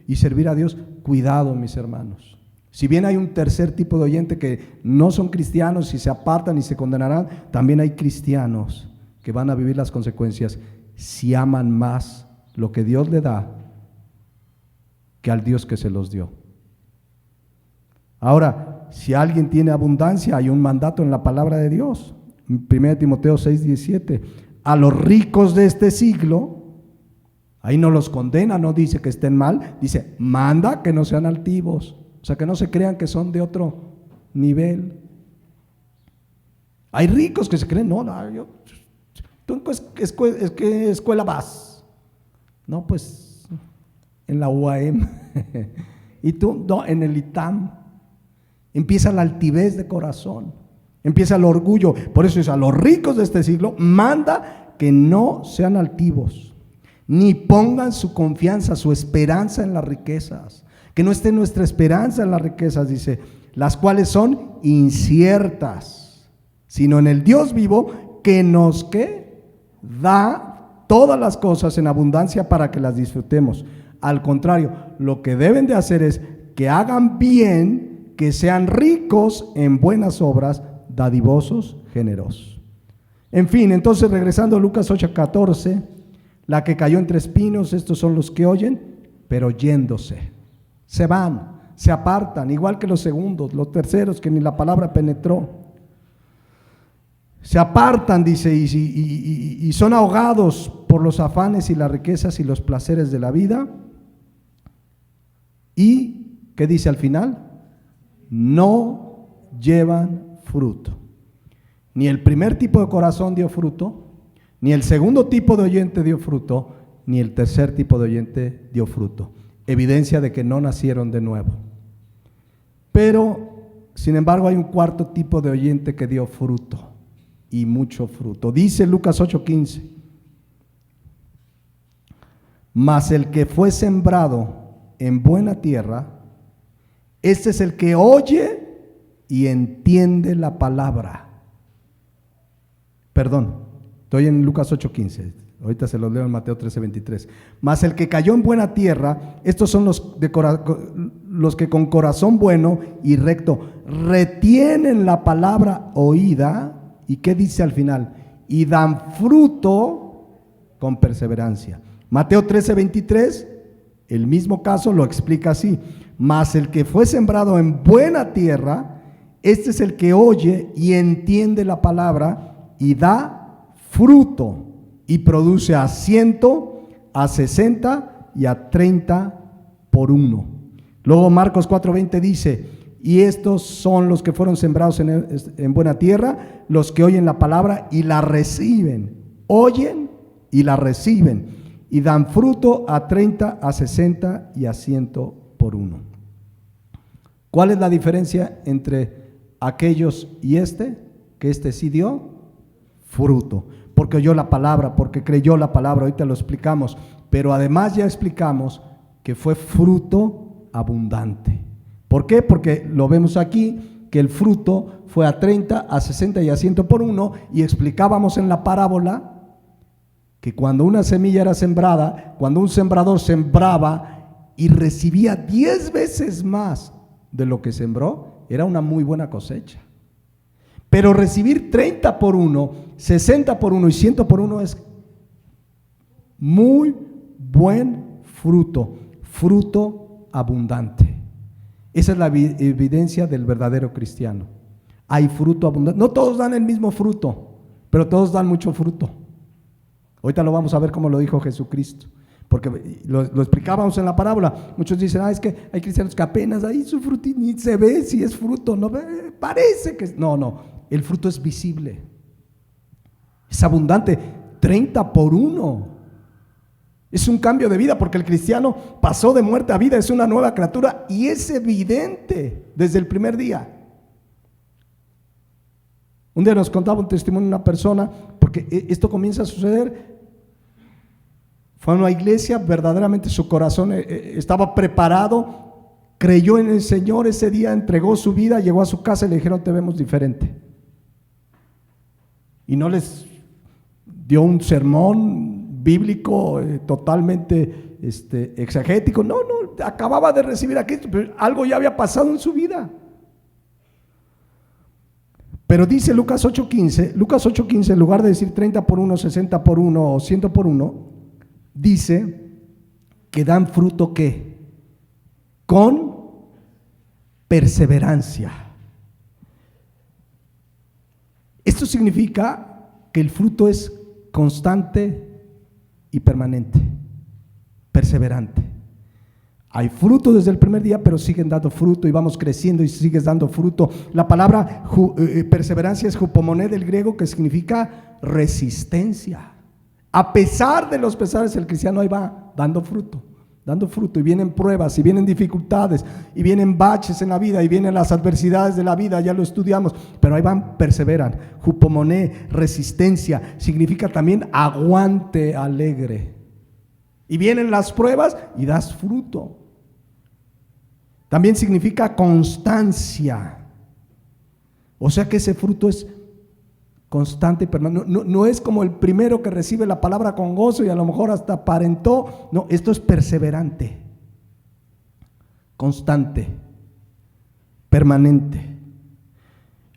Speaker 1: a Dios. Cuidado, mis hermanos. Si bien hay un tercer tipo de oyente que no son cristianos y se apartan y se condenarán, también hay cristianos que van a vivir las consecuencias si aman más lo que Dios le da que al Dios que se los dio. Ahora, si alguien tiene abundancia, hay un mandato en la palabra de Dios. 1 Timoteo 6:17, a los ricos de este siglo, ahí no los condena, no dice que estén mal, dice, manda que no sean altivos, o sea, que no se crean que son de otro nivel. Hay ricos que se creen, ¿tú en qué escuela vas? No, pues en la UAM. Y tú, no, en el ITAM. Empieza la altivez de corazón, empieza el orgullo. Por eso es a los ricos de este siglo, manda que no sean altivos, ni pongan su confianza, su esperanza en las riquezas. Que no esté nuestra esperanza en las riquezas, dice, las cuales son inciertas, sino en el Dios vivo que nos da todas las cosas en abundancia para que las disfrutemos. Al contrario, lo que deben de hacer es que hagan bien, que sean ricos en buenas obras, dadivosos, generosos. En fin, entonces regresando a Lucas 8:14, la que cayó entre espinos, estos son los que oyen, pero yéndose, se van, se apartan, igual que los segundos, los terceros que ni la palabra penetró. Se apartan, dice, y son ahogados por los afanes y las riquezas y los placeres de la vida. ¿Y qué dice al final? No llevan fruto. Ni el primer tipo de corazón dio fruto, ni el segundo tipo de oyente dio fruto, ni el tercer tipo de oyente dio fruto. Evidencia de que no nacieron de nuevo. Pero, sin embargo, hay un cuarto tipo de oyente que dio fruto, y mucho fruto. Dice Lucas 8:15, mas el que fue sembrado en buena tierra, este es el que oye y entiende la palabra. Perdón, estoy en Lucas 8:15, ahorita se los leo en Mateo 13:23. Mas el que cayó en buena tierra, estos son los que con corazón bueno y recto retienen la palabra oída. ¿Y qué dice al final? Y dan fruto con perseverancia. Mateo 13:23, el mismo caso lo explica así. Mas el que fue sembrado en buena tierra, este es el que oye y entiende la palabra y da fruto y produce a 100, a 60 y a 30 por uno. Luego Marcos 4:20 dice, y estos son los que fueron sembrados en buena tierra, los que oyen la palabra y la reciben. Oyen y la reciben y dan fruto a 30, a 60 y a 100 por uno. ¿Cuál es la diferencia entre aquellos y este? Que este sí dio fruto, porque oyó la palabra, porque creyó la palabra, ahorita lo explicamos, pero además ya explicamos que fue fruto abundante. ¿Por qué? Porque lo vemos aquí, que el fruto fue a 30, a 60 y a 100 por uno, y explicábamos en la parábola que cuando una semilla era sembrada, cuando un sembrador sembraba y recibía 10 veces más de lo que sembró, era una muy buena cosecha. Pero recibir 30 por 1, 60 por 1 y 100 por 1 es muy buen fruto, fruto abundante. Esa es la evidencia del verdadero cristiano. Hay fruto abundante. No todos dan el mismo fruto, pero todos dan mucho fruto. Ahorita lo vamos a ver como lo dijo Jesucristo, porque lo explicábamos en la parábola. Muchos dicen, es que hay cristianos que apenas ahí su fruto ni se ve si es fruto, no parece que es. No, el fruto es visible, es abundante, 30 por 1. Es un cambio de vida, porque el cristiano pasó de muerte a vida, es una nueva criatura y es evidente desde el primer día. Un día nos contaba un testimonio de una persona, porque esto comienza a suceder. Fue a una iglesia, verdaderamente su corazón estaba preparado, creyó en el Señor ese día, entregó su vida, llegó a su casa y le dijeron, te vemos diferente. Y no les dio un sermón bíblico totalmente exegético, no, acababa de recibir a Cristo, pero algo ya había pasado en su vida. Pero dice Lucas 8:15, en lugar de decir 30 por 1, 60 por 1 o 100 por 1, dice que dan fruto ¿qué? Con perseverancia. Esto significa que el fruto es constante y permanente, perseverante. Hay fruto desde el primer día, pero siguen dando fruto y vamos creciendo y sigues dando fruto. La palabra perseverancia es hupomoné del griego, que significa resistencia. A pesar de los pesares, el cristiano ahí va dando fruto, y vienen pruebas, y vienen dificultades, y vienen baches en la vida, y vienen las adversidades de la vida, ya lo estudiamos, pero ahí van, perseveran. Hupomoné, resistencia, significa también aguante alegre. Y vienen las pruebas y das fruto. También significa constancia. O sea que ese fruto es constante y permanente. No es como el primero que recibe la palabra con gozo y a lo mejor hasta aparentó. No, esto es perseverante, constante, permanente.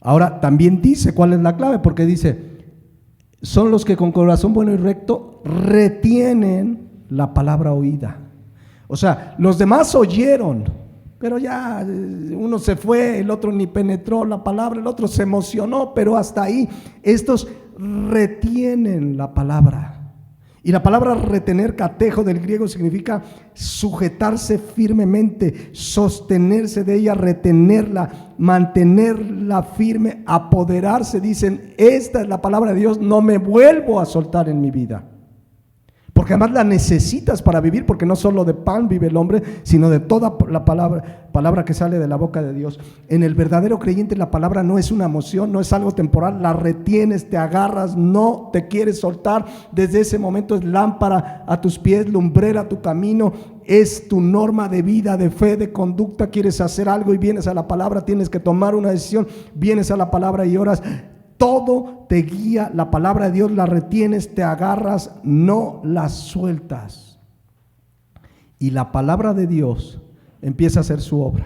Speaker 1: Ahora también dice cuál es la clave, porque dice, son los que con corazón bueno y recto retienen la palabra oída. O sea, los demás oyeron, pero ya uno se fue, el otro ni penetró la palabra, el otro se emocionó, pero hasta ahí. Estos retienen la palabra. Y la palabra retener, catejo del griego, significa sujetarse firmemente, sostenerse de ella, retenerla, mantenerla firme, apoderarse. Dicen, esta es la palabra de Dios, no me vuelvo a soltar en mi vida. Porque además la necesitas para vivir, porque no solo de pan vive el hombre, sino de toda la palabra que sale de la boca de Dios. En el verdadero creyente la palabra no es una emoción, no es algo temporal, la retienes, te agarras, no te quieres soltar. Desde ese momento es lámpara a tus pies, lumbrera a tu camino, es tu norma de vida, de fe, de conducta. Quieres hacer algo y vienes a la palabra, tienes que tomar una decisión, vienes a la palabra y oras. Todo te guía, la palabra de Dios la retienes, te agarras, no la sueltas. Y la palabra de Dios empieza a hacer su obra,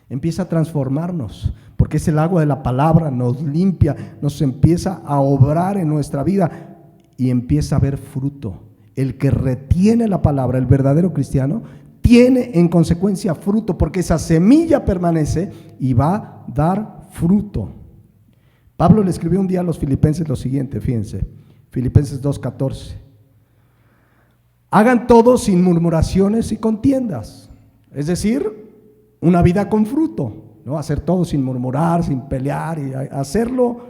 Speaker 1: empieza a transformarnos, porque es el agua de la palabra, nos limpia, nos empieza a obrar en nuestra vida y empieza a haber fruto. El que retiene la palabra, el verdadero cristiano, tiene en consecuencia fruto, porque esa semilla permanece y va a dar fruto. Pablo le escribió un día a los filipenses lo siguiente, fíjense, Filipenses 2:14. Hagan todo sin murmuraciones y contiendas, es decir, una vida con fruto, ¿no? Hacer todo sin murmurar, sin pelear, y hacerlo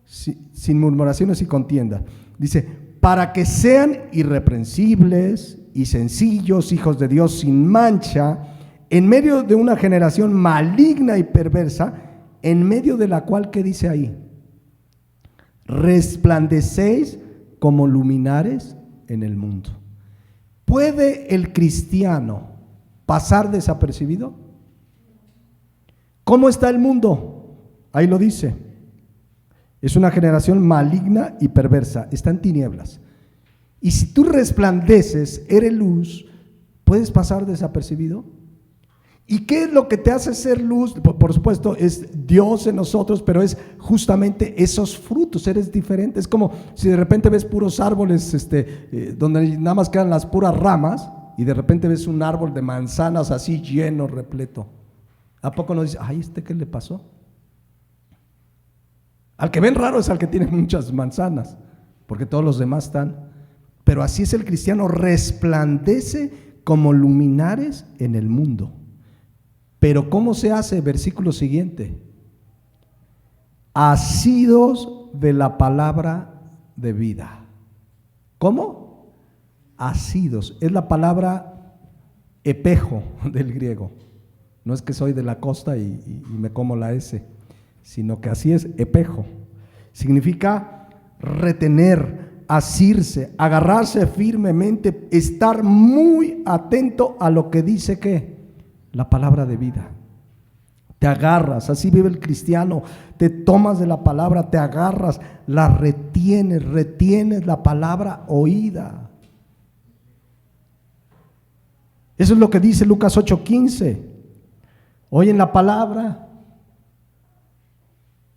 Speaker 1: sin murmuraciones y contiendas. Dice, para que sean irreprensibles y sencillos, hijos de Dios sin mancha, en medio de una generación maligna y perversa, en medio de la cual, ¿qué dice ahí? Resplandecéis como luminares en el mundo. ¿Puede el cristiano pasar desapercibido? ¿Cómo está el mundo? Ahí lo dice. Es una generación maligna y perversa, está en tinieblas. Y si tú resplandeces, eres luz, ¿puedes pasar desapercibido? ¿Y qué es lo que te hace ser luz? Por supuesto es Dios en nosotros, pero es justamente esos frutos, eres diferente. Es como si de repente ves puros árboles donde nada más quedan las puras ramas, y de repente ves un árbol de manzanas así lleno, repleto. ¿A poco no dices, ay, qué le pasó? Al que ven raro es al que tiene muchas manzanas, porque todos los demás están. Pero así es el cristiano, resplandece como luminares en el mundo. Pero ¿cómo se hace? Versículo siguiente. Asidos de la palabra de vida. ¿Cómo? Asidos. Es la palabra epejo del griego. No es que soy de la costa y me como la S, sino que así es, epejo. Significa retener, asirse, agarrarse firmemente, estar muy atento a lo que dice ¿qué? La palabra de vida. Te agarras, así vive el cristiano, te tomas de la palabra, te agarras, la retienes la palabra oída. Eso es lo que dice Lucas 8:15. Oyen la palabra,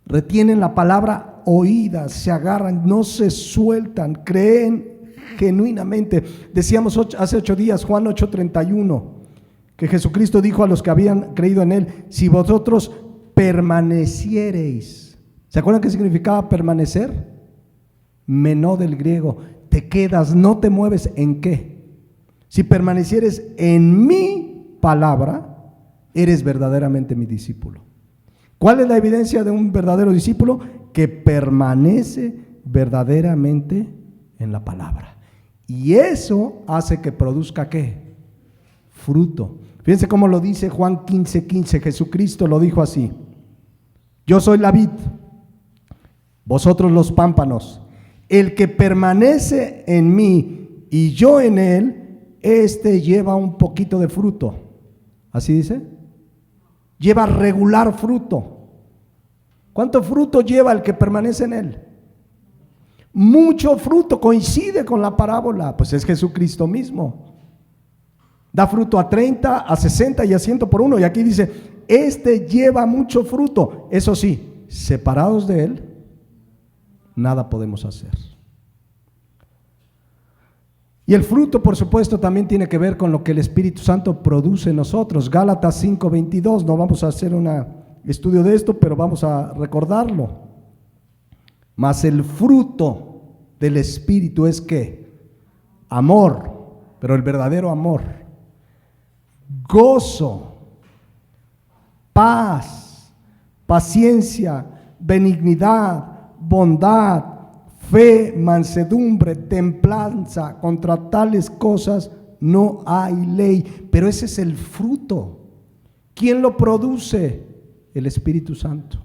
Speaker 1: retienen la palabra oída, se agarran, no se sueltan, creen genuinamente. Decíamos hace 8 días, Juan 8:31. Que Jesucristo dijo a los que habían creído en Él, si vosotros permaneciereis ¿Se acuerdan qué significaba permanecer? Menó del griego, te quedas, no te mueves. ¿En qué? Si permanecieres en mi palabra, eres verdaderamente mi discípulo. ¿Cuál es la evidencia de un verdadero discípulo? Que permanece verdaderamente en la palabra. Y eso hace que produzca ¿qué? Fruto. Fíjense cómo lo dice Juan 15:15. Jesucristo lo dijo así: yo soy la vid, vosotros los pámpanos. El que permanece en mí y yo en él, este lleva un poquito de fruto. ¿Así dice? Lleva regular fruto. ¿Cuánto fruto lleva el que permanece en él? Mucho fruto. Coincide con la parábola. Pues es Jesucristo mismo. Da fruto a 30, a 60 y a 100 por uno. Y aquí dice, este lleva mucho fruto. Eso sí, separados de él, nada podemos hacer. Y el fruto, por supuesto, también tiene que ver con lo que el Espíritu Santo produce en nosotros. Gálatas 5:22, no vamos a hacer un estudio de esto, pero vamos a recordarlo. Mas el fruto del Espíritu es ¿qué? Amor, pero el verdadero amor. Gozo, paz, paciencia, benignidad, bondad, fe, mansedumbre, templanza. Contra tales cosas no hay ley. Pero ese es el fruto. ¿Quién lo produce? El Espíritu Santo.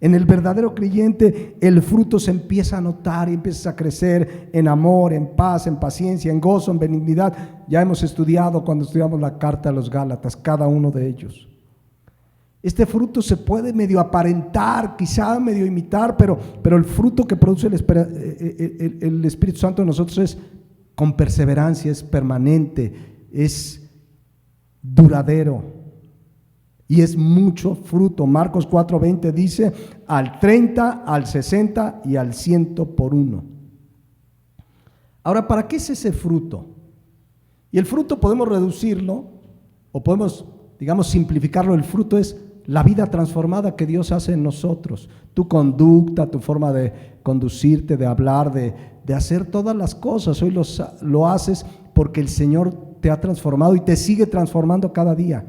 Speaker 1: En el verdadero creyente el fruto se empieza a notar y empieza a crecer en amor, en paz, en paciencia, en gozo, en benignidad. Ya hemos estudiado cuando estudiamos la carta a los Gálatas, cada uno de ellos. Este fruto se puede medio aparentar, quizá medio imitar, pero el fruto que produce el Espíritu Santo en nosotros es con perseverancia, es permanente, es duradero y es mucho fruto. Marcos 4:20 dice al 30, al 60 y al 100 por uno. Ahora, ¿para qué es ese fruto? Y el fruto podemos reducirlo o podemos, digamos, simplificarlo. El fruto es la vida transformada que Dios hace en nosotros, tu conducta, tu forma de conducirte, de hablar, de hacer todas las cosas. Hoy lo haces porque el Señor te ha transformado y te sigue transformando cada día.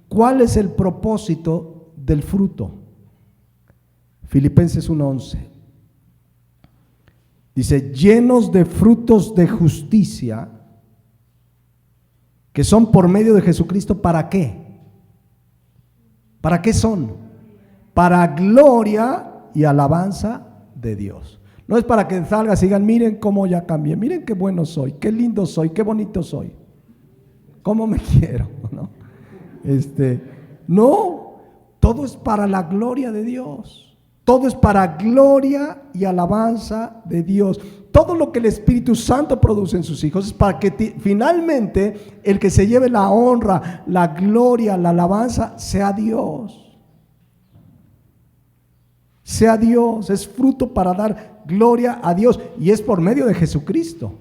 Speaker 1: ¿Cuál es el propósito del fruto? Filipenses 1:11 dice, llenos de frutos de justicia, que son por medio de Jesucristo. ¿Para qué? ¿Para qué son? Para gloria y alabanza de Dios. No es para que salgas y digan, miren cómo ya cambié, miren qué bueno soy, qué lindo soy, qué bonito soy, cómo me quiero, ¿no? No, todo es para la gloria de Dios. Todo es para gloria y alabanza de Dios. Todo lo que el Espíritu Santo produce en sus hijos es para que finalmente el que se lleve la honra, la gloria, la alabanza sea Dios. Sea Dios, es fruto para dar gloria a Dios y es por medio de Jesucristo.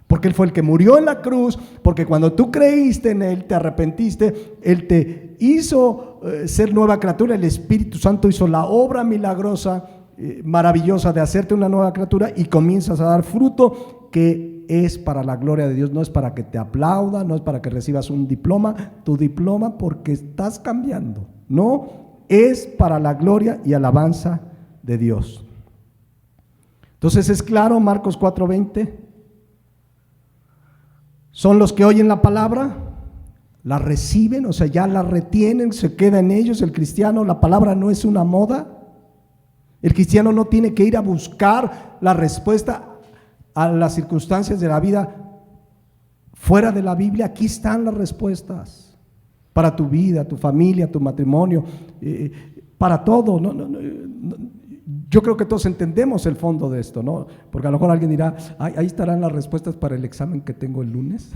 Speaker 1: Porque Él fue el que murió en la cruz, porque cuando tú creíste en Él, te arrepentiste, Él te hizo ser nueva criatura. El Espíritu Santo hizo la obra milagrosa, maravillosa de hacerte una nueva criatura y comienzas a dar fruto que es para la gloria de Dios. No es para que te aplaudan, no es para que recibas un diploma, tu diploma porque estás cambiando. No, es para la gloria y alabanza de Dios. Entonces es claro, Marcos 4:20. Son los que oyen la palabra, la reciben, o sea, ya la retienen, se queda en ellos. El cristiano, la palabra no es una moda. El cristiano no tiene que ir a buscar la respuesta a las circunstancias de la vida fuera de la Biblia. Aquí están las respuestas para tu vida, tu familia, tu matrimonio, para todo. Yo creo que todos entendemos el fondo de esto, ¿no? Porque a lo mejor alguien dirá, ahí estarán las respuestas para el examen que tengo el lunes.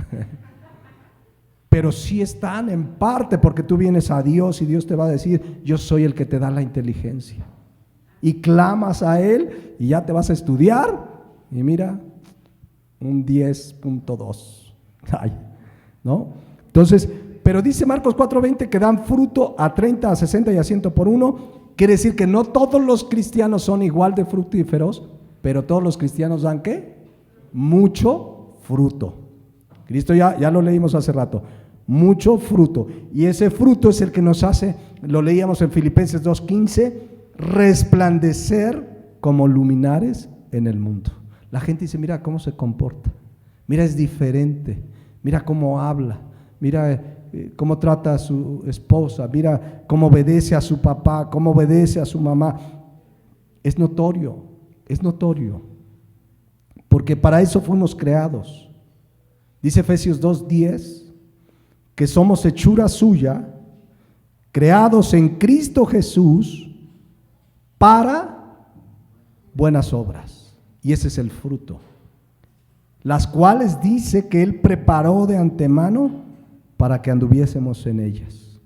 Speaker 1: Pero sí están en parte, porque tú vienes a Dios y Dios te va a decir, yo soy el que te da la inteligencia. Y clamas a Él y ya te vas a estudiar y mira, un 10.2. ¿No? Entonces, pero dice Marcos 4:20 que dan fruto a 30, a 60 y a 100 por uno. Quiere decir que no todos los cristianos son igual de fructíferos, pero todos los cristianos dan ¿qué? Mucho fruto. Cristo ya lo leímos hace rato. Mucho fruto. Y ese fruto es el que nos hace, lo leíamos en Filipenses 2:15, resplandecer como luminares en el mundo. La gente dice, mira cómo se comporta, mira es diferente, mira cómo habla, mira cómo trata a su esposa, mira cómo obedece a su papá, cómo obedece a su mamá. Es notorio, porque para eso fuimos creados. Dice Efesios 2:10 que somos hechura suya, creados en Cristo Jesús para buenas obras. Y ese es el fruto, las cuales dice que Él preparó de antemano para que anduviésemos en ellas.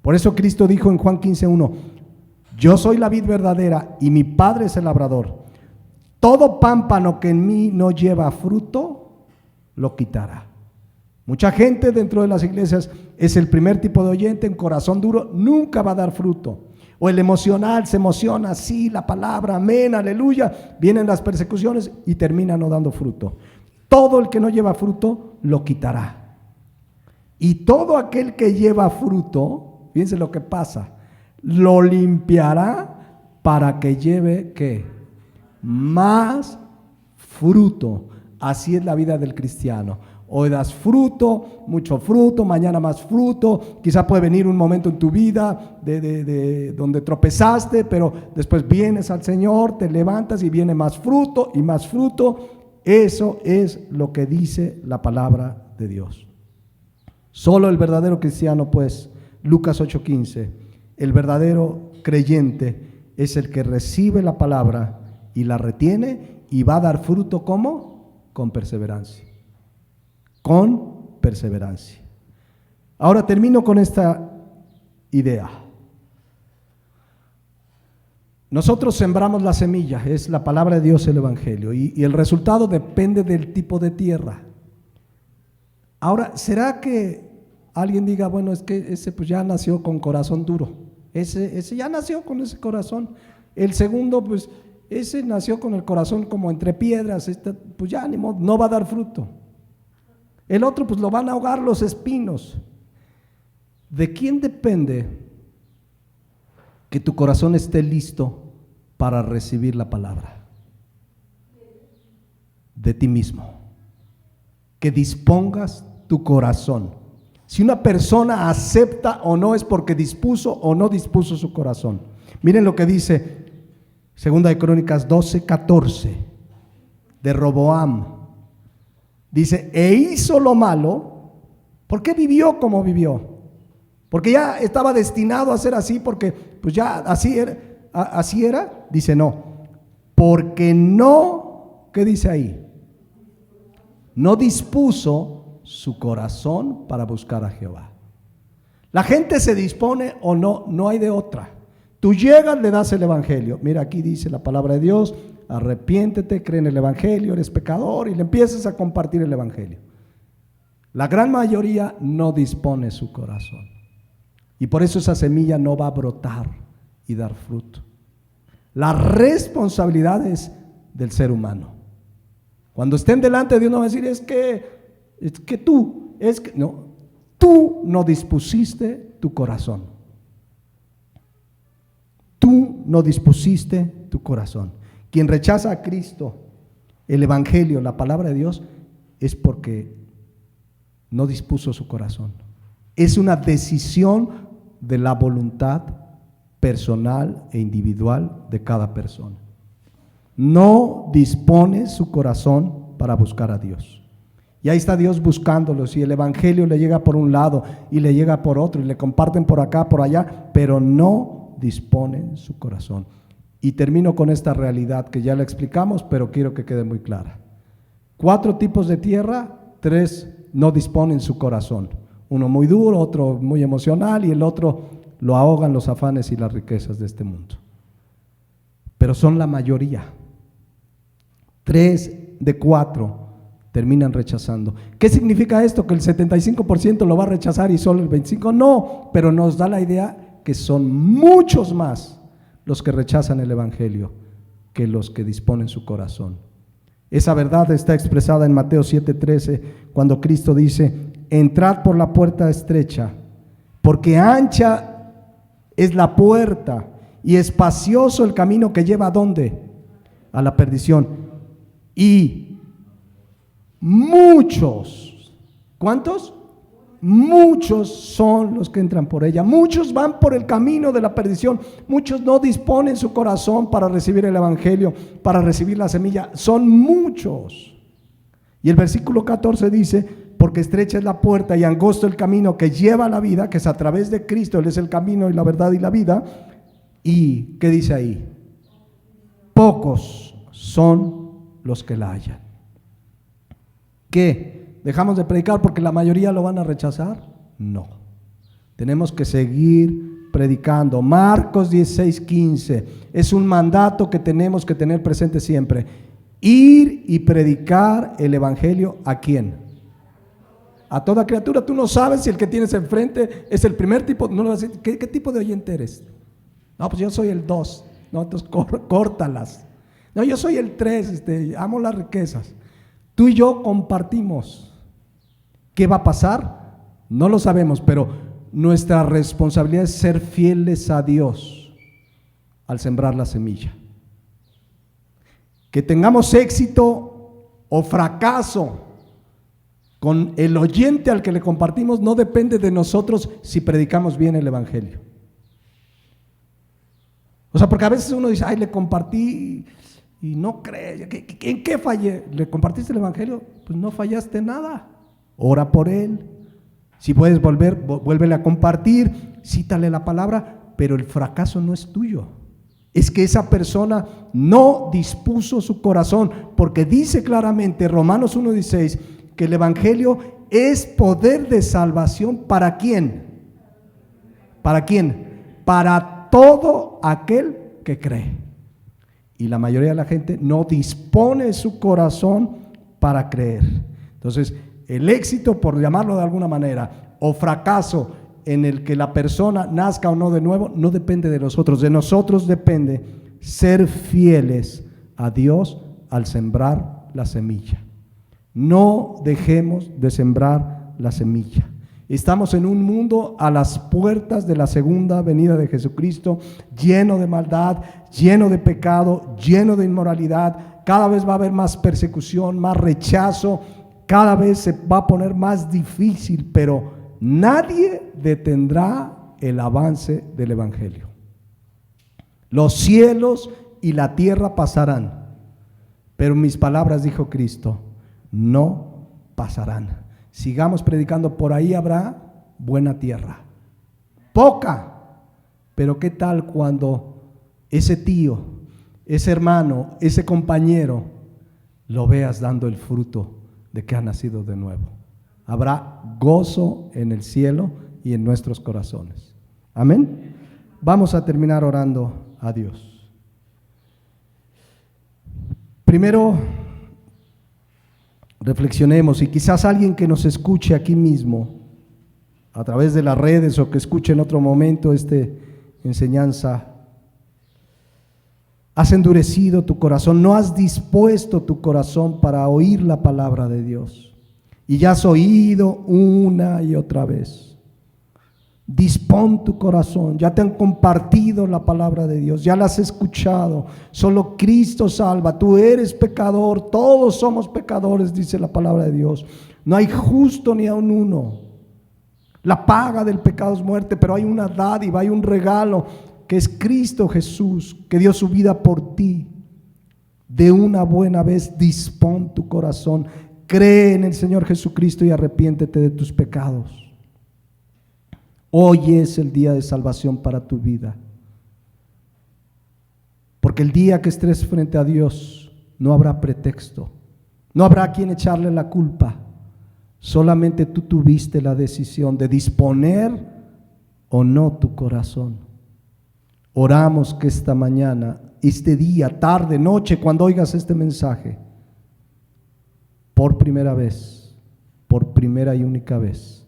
Speaker 1: Por eso Cristo dijo en Juan 15:1, yo soy la vid verdadera y mi Padre es el labrador. Todo pámpano que en mí no lleva fruto, lo quitará. Mucha gente dentro de las iglesias es el primer tipo de oyente, en corazón duro, nunca va a dar fruto. O el emocional, se emociona, sí, la palabra, amén, aleluya, vienen las persecuciones y termina no dando fruto. Todo el que no lleva fruto, lo quitará. Y todo aquel que lleva fruto, fíjense lo que pasa, lo limpiará para que lleve, ¿qué? Más fruto. Así es la vida del cristiano. Hoy das fruto, mucho fruto, mañana más fruto. Quizá puede venir un momento en tu vida de donde tropezaste, pero después vienes al Señor, te levantas y viene más fruto y más fruto. Eso es lo que dice la palabra de Dios. Solo el verdadero cristiano, pues, Lucas 8:15, el verdadero creyente es el que recibe la palabra y la retiene y va a dar fruto, ¿cómo? Con perseverancia. Con perseverancia. Ahora termino con esta idea. Nosotros sembramos la semilla, es la palabra de Dios, el Evangelio, y el resultado depende del tipo de tierra. Ahora, ¿será que alguien diga, bueno, es que ese pues ya nació con corazón duro? Ese ya nació con ese corazón. El segundo, pues ese nació con el corazón como entre piedras, pues ya ni modo, no va a dar fruto. El otro, pues lo van a ahogar los espinos. ¿De quién depende que tu corazón esté listo para recibir la palabra? De ti mismo. Que dispongas tu corazón. Si una persona acepta o no, es porque dispuso o no dispuso su corazón. Miren lo que dice Segunda de Crónicas 12:14 de Roboam. Dice, e hizo lo malo. ¿Por qué vivió como vivió? Porque ya estaba destinado a ser así, porque pues ya así era. Dice no, porque no, ¿qué dice ahí? No dispuso su corazón para buscar a Jehová. La gente se dispone o no, no hay de otra. Tú llegas, le das el evangelio. Mira, aquí dice la palabra de Dios, arrepiéntete, cree en el evangelio, eres pecador, y le empiezas a compartir el evangelio. La gran mayoría no dispone su corazón. Y por eso esa semilla no va a brotar y dar fruto. La responsabilidad es del ser humano. Cuando estén delante de Dios no va a decir, es que tú no dispusiste tu corazón. Tú no dispusiste tu corazón. Quien rechaza a Cristo, el evangelio, la palabra de Dios, es porque no dispuso su corazón. Es una decisión de la voluntad personal e individual de cada persona. No dispone su corazón para buscar a Dios. Y ahí está Dios buscándolos, y el evangelio le llega por un lado y le llega por otro, y le comparten por acá, por allá, pero no disponen su corazón. Y termino con esta realidad que ya la explicamos, pero quiero que quede muy clara. 4 tipos de tierra, 3 no disponen su corazón. Uno muy duro, otro muy emocional, y el otro lo ahogan los afanes y las riquezas de este mundo. Pero son la mayoría. 3 de 4 terminan rechazando. ¿Qué significa esto? ¿Que el 75% lo va a rechazar y solo el 25%? No, pero nos da la idea que son muchos más los que rechazan el Evangelio que los que disponen su corazón. Esa verdad está expresada en Mateo 7:13, cuando Cristo dice: entrad por la puerta estrecha, porque ancha es la puerta y espacioso el camino que lleva ¿a dónde? A la perdición. Y muchos, ¿cuántos? Muchos son los que entran por ella. Muchos van por el camino de la perdición. Muchos no disponen su corazón para recibir el Evangelio, para recibir la semilla. Son muchos. Y el versículo 14 dice: porque estrecha es la puerta y angosto el camino que lleva a la vida, que es a través de Cristo. Él es el camino y la verdad y la vida. ¿Y qué dice ahí? Pocos son los que la hallan. ¿Qué? ¿Dejamos de predicar porque la mayoría lo van a rechazar? No. Tenemos que seguir predicando. Marcos 16:15 es un mandato que tenemos que tener presente siempre. Ir y predicar el Evangelio ¿a quién? A toda criatura. Tú no sabes si el que tienes enfrente es el primer tipo. No le vas a decir, ¿qué tipo de oyente eres? No, pues yo soy el 2. No, entonces córtalas. No, yo soy el 3. Amo las riquezas. Tú y yo compartimos. ¿Qué va a pasar? No lo sabemos, pero nuestra responsabilidad es ser fieles a Dios al sembrar la semilla. Que tengamos éxito o fracaso con el oyente al que le compartimos no depende de nosotros si predicamos bien el Evangelio. O sea, porque a veces uno dice, ay, le compartí y no cree, ¿en qué fallé? ¿Le compartiste el Evangelio? Pues no fallaste nada. Ora por él. Si puedes vuélvele a compartir, cítale la palabra, pero el fracaso no es tuyo. Es que esa persona no dispuso su corazón, porque dice claramente Romanos 1:16 que el Evangelio es poder de salvación. ¿Para quién? ¿Para quién? Para todo aquel que cree. Y la mayoría de la gente no dispone su corazón para creer. Entonces, el éxito, por llamarlo de alguna manera, o fracaso en el que la persona nazca o no de nuevo, no depende de nosotros. De nosotros depende ser fieles a Dios al sembrar la semilla. No dejemos de sembrar la semilla. Estamos en un mundo a las puertas de la segunda venida de Jesucristo, lleno de maldad, lleno de pecado, lleno de inmoralidad. Cada vez va a haber más persecución, más rechazo. Cada vez se va a poner más difícil, pero nadie detendrá el avance del Evangelio. Los cielos y la tierra pasarán, pero mis palabras, dijo Cristo, no pasarán. Sigamos predicando, por ahí habrá buena tierra. Poca, pero ¿qué tal cuando ese tío, ese hermano, ese compañero, lo veas dando el fruto de que ha nacido de nuevo? Habrá gozo en el cielo y en nuestros corazones. Amén. Vamos a terminar orando a Dios. Primero, reflexionemos, y quizás alguien que nos escuche aquí mismo, a través de las redes o que escuche en otro momento esta enseñanza, has endurecido tu corazón, no has dispuesto tu corazón para oír la palabra de Dios, y ya has oído una y otra vez. Dispón tu corazón, ya te han compartido la palabra de Dios, ya la has escuchado. Solo Cristo salva, tú eres pecador, todos somos pecadores, dice la palabra de Dios. No hay justo ni aun uno. La paga del pecado es muerte, pero hay una dádiva, hay un regalo que es Cristo Jesús, que dio su vida por ti. De una buena vez dispón tu corazón, cree en el Señor Jesucristo y arrepiéntete de tus pecados. Hoy es el día de salvación para tu vida, porque el día que estés frente a Dios no habrá pretexto, no habrá a quien echarle la culpa. Solamente tú tuviste la decisión de disponer o no tu corazón. Oramos que esta mañana, este día, tarde, noche, cuando oigas este mensaje, por primera vez, por primera y única vez,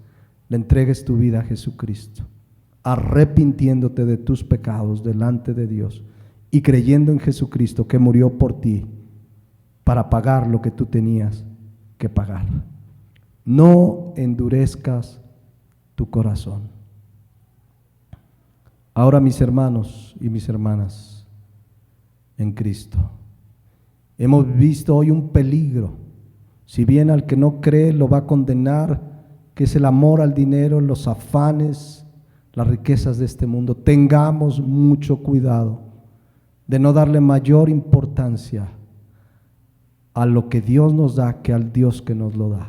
Speaker 1: le entregues tu vida a Jesucristo. arrepintiéndote de tus pecados delante de Dios y creyendo en Jesucristo que murió por ti para pagar lo que tú tenías que pagar. No endurezcas tu corazón. Ahora, mis hermanos y mis hermanas en Cristo, hemos visto hoy un peligro. Si bien al que no cree lo va a condenar, que es el amor al dinero, los afanes, las riquezas de este mundo. Tengamos mucho cuidado de no darle mayor importancia a lo que Dios nos da que al Dios que nos lo da.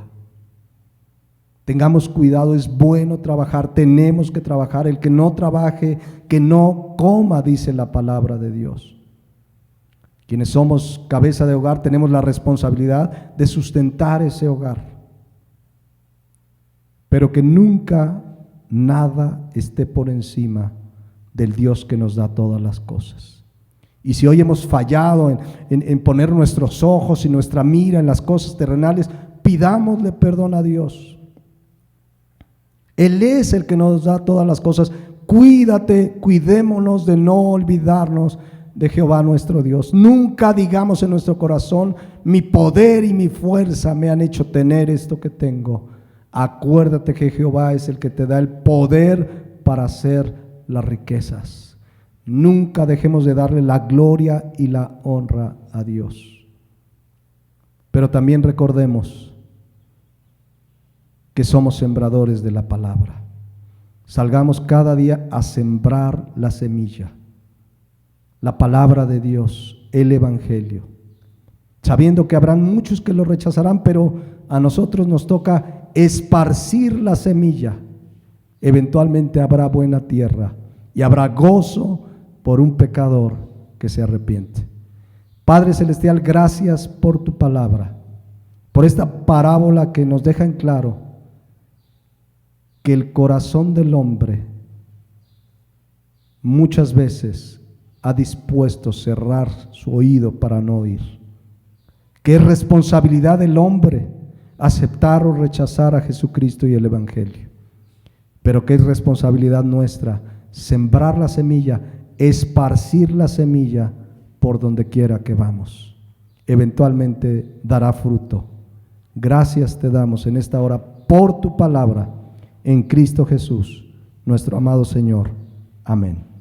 Speaker 1: Tengamos cuidado, es bueno trabajar, tenemos que trabajar. El que no trabaje, que no coma, dice la palabra de Dios. Quienes somos cabeza de hogar tenemos la responsabilidad de sustentar ese hogar, pero que nunca nada esté por encima del Dios que nos da todas las cosas. Y si hoy hemos fallado en poner nuestros ojos y nuestra mira en las cosas terrenales, pidámosle perdón a Dios. Él es el que nos da todas las cosas. Cuidémonos de no olvidarnos de Jehová nuestro Dios. Nunca digamos en nuestro corazón, mi poder y mi fuerza me han hecho tener esto que tengo. Acuérdate que Jehová es el que te da el poder para hacer las riquezas. Nunca dejemos de darle la gloria y la honra a Dios. Pero también recordemos que somos sembradores de la palabra. Salgamos cada día a sembrar la semilla, la palabra de Dios, el Evangelio, sabiendo que habrán muchos que lo rechazarán, pero a nosotros nos toca esparcir la semilla. Eventualmente habrá buena tierra y habrá gozo por un pecador que se arrepiente. Padre Celestial, gracias por tu palabra, por esta parábola que nos deja en claro que el corazón del hombre muchas veces ha dispuesto cerrar su oído para no oír, que es responsabilidad del hombre aceptar o rechazar a Jesucristo y el Evangelio, pero que es responsabilidad nuestra sembrar la semilla, esparcir la semilla por donde quiera que vamos. Eventualmente dará fruto. Gracias te damos en esta hora por tu palabra, en Cristo Jesús, nuestro amado Señor. Amén.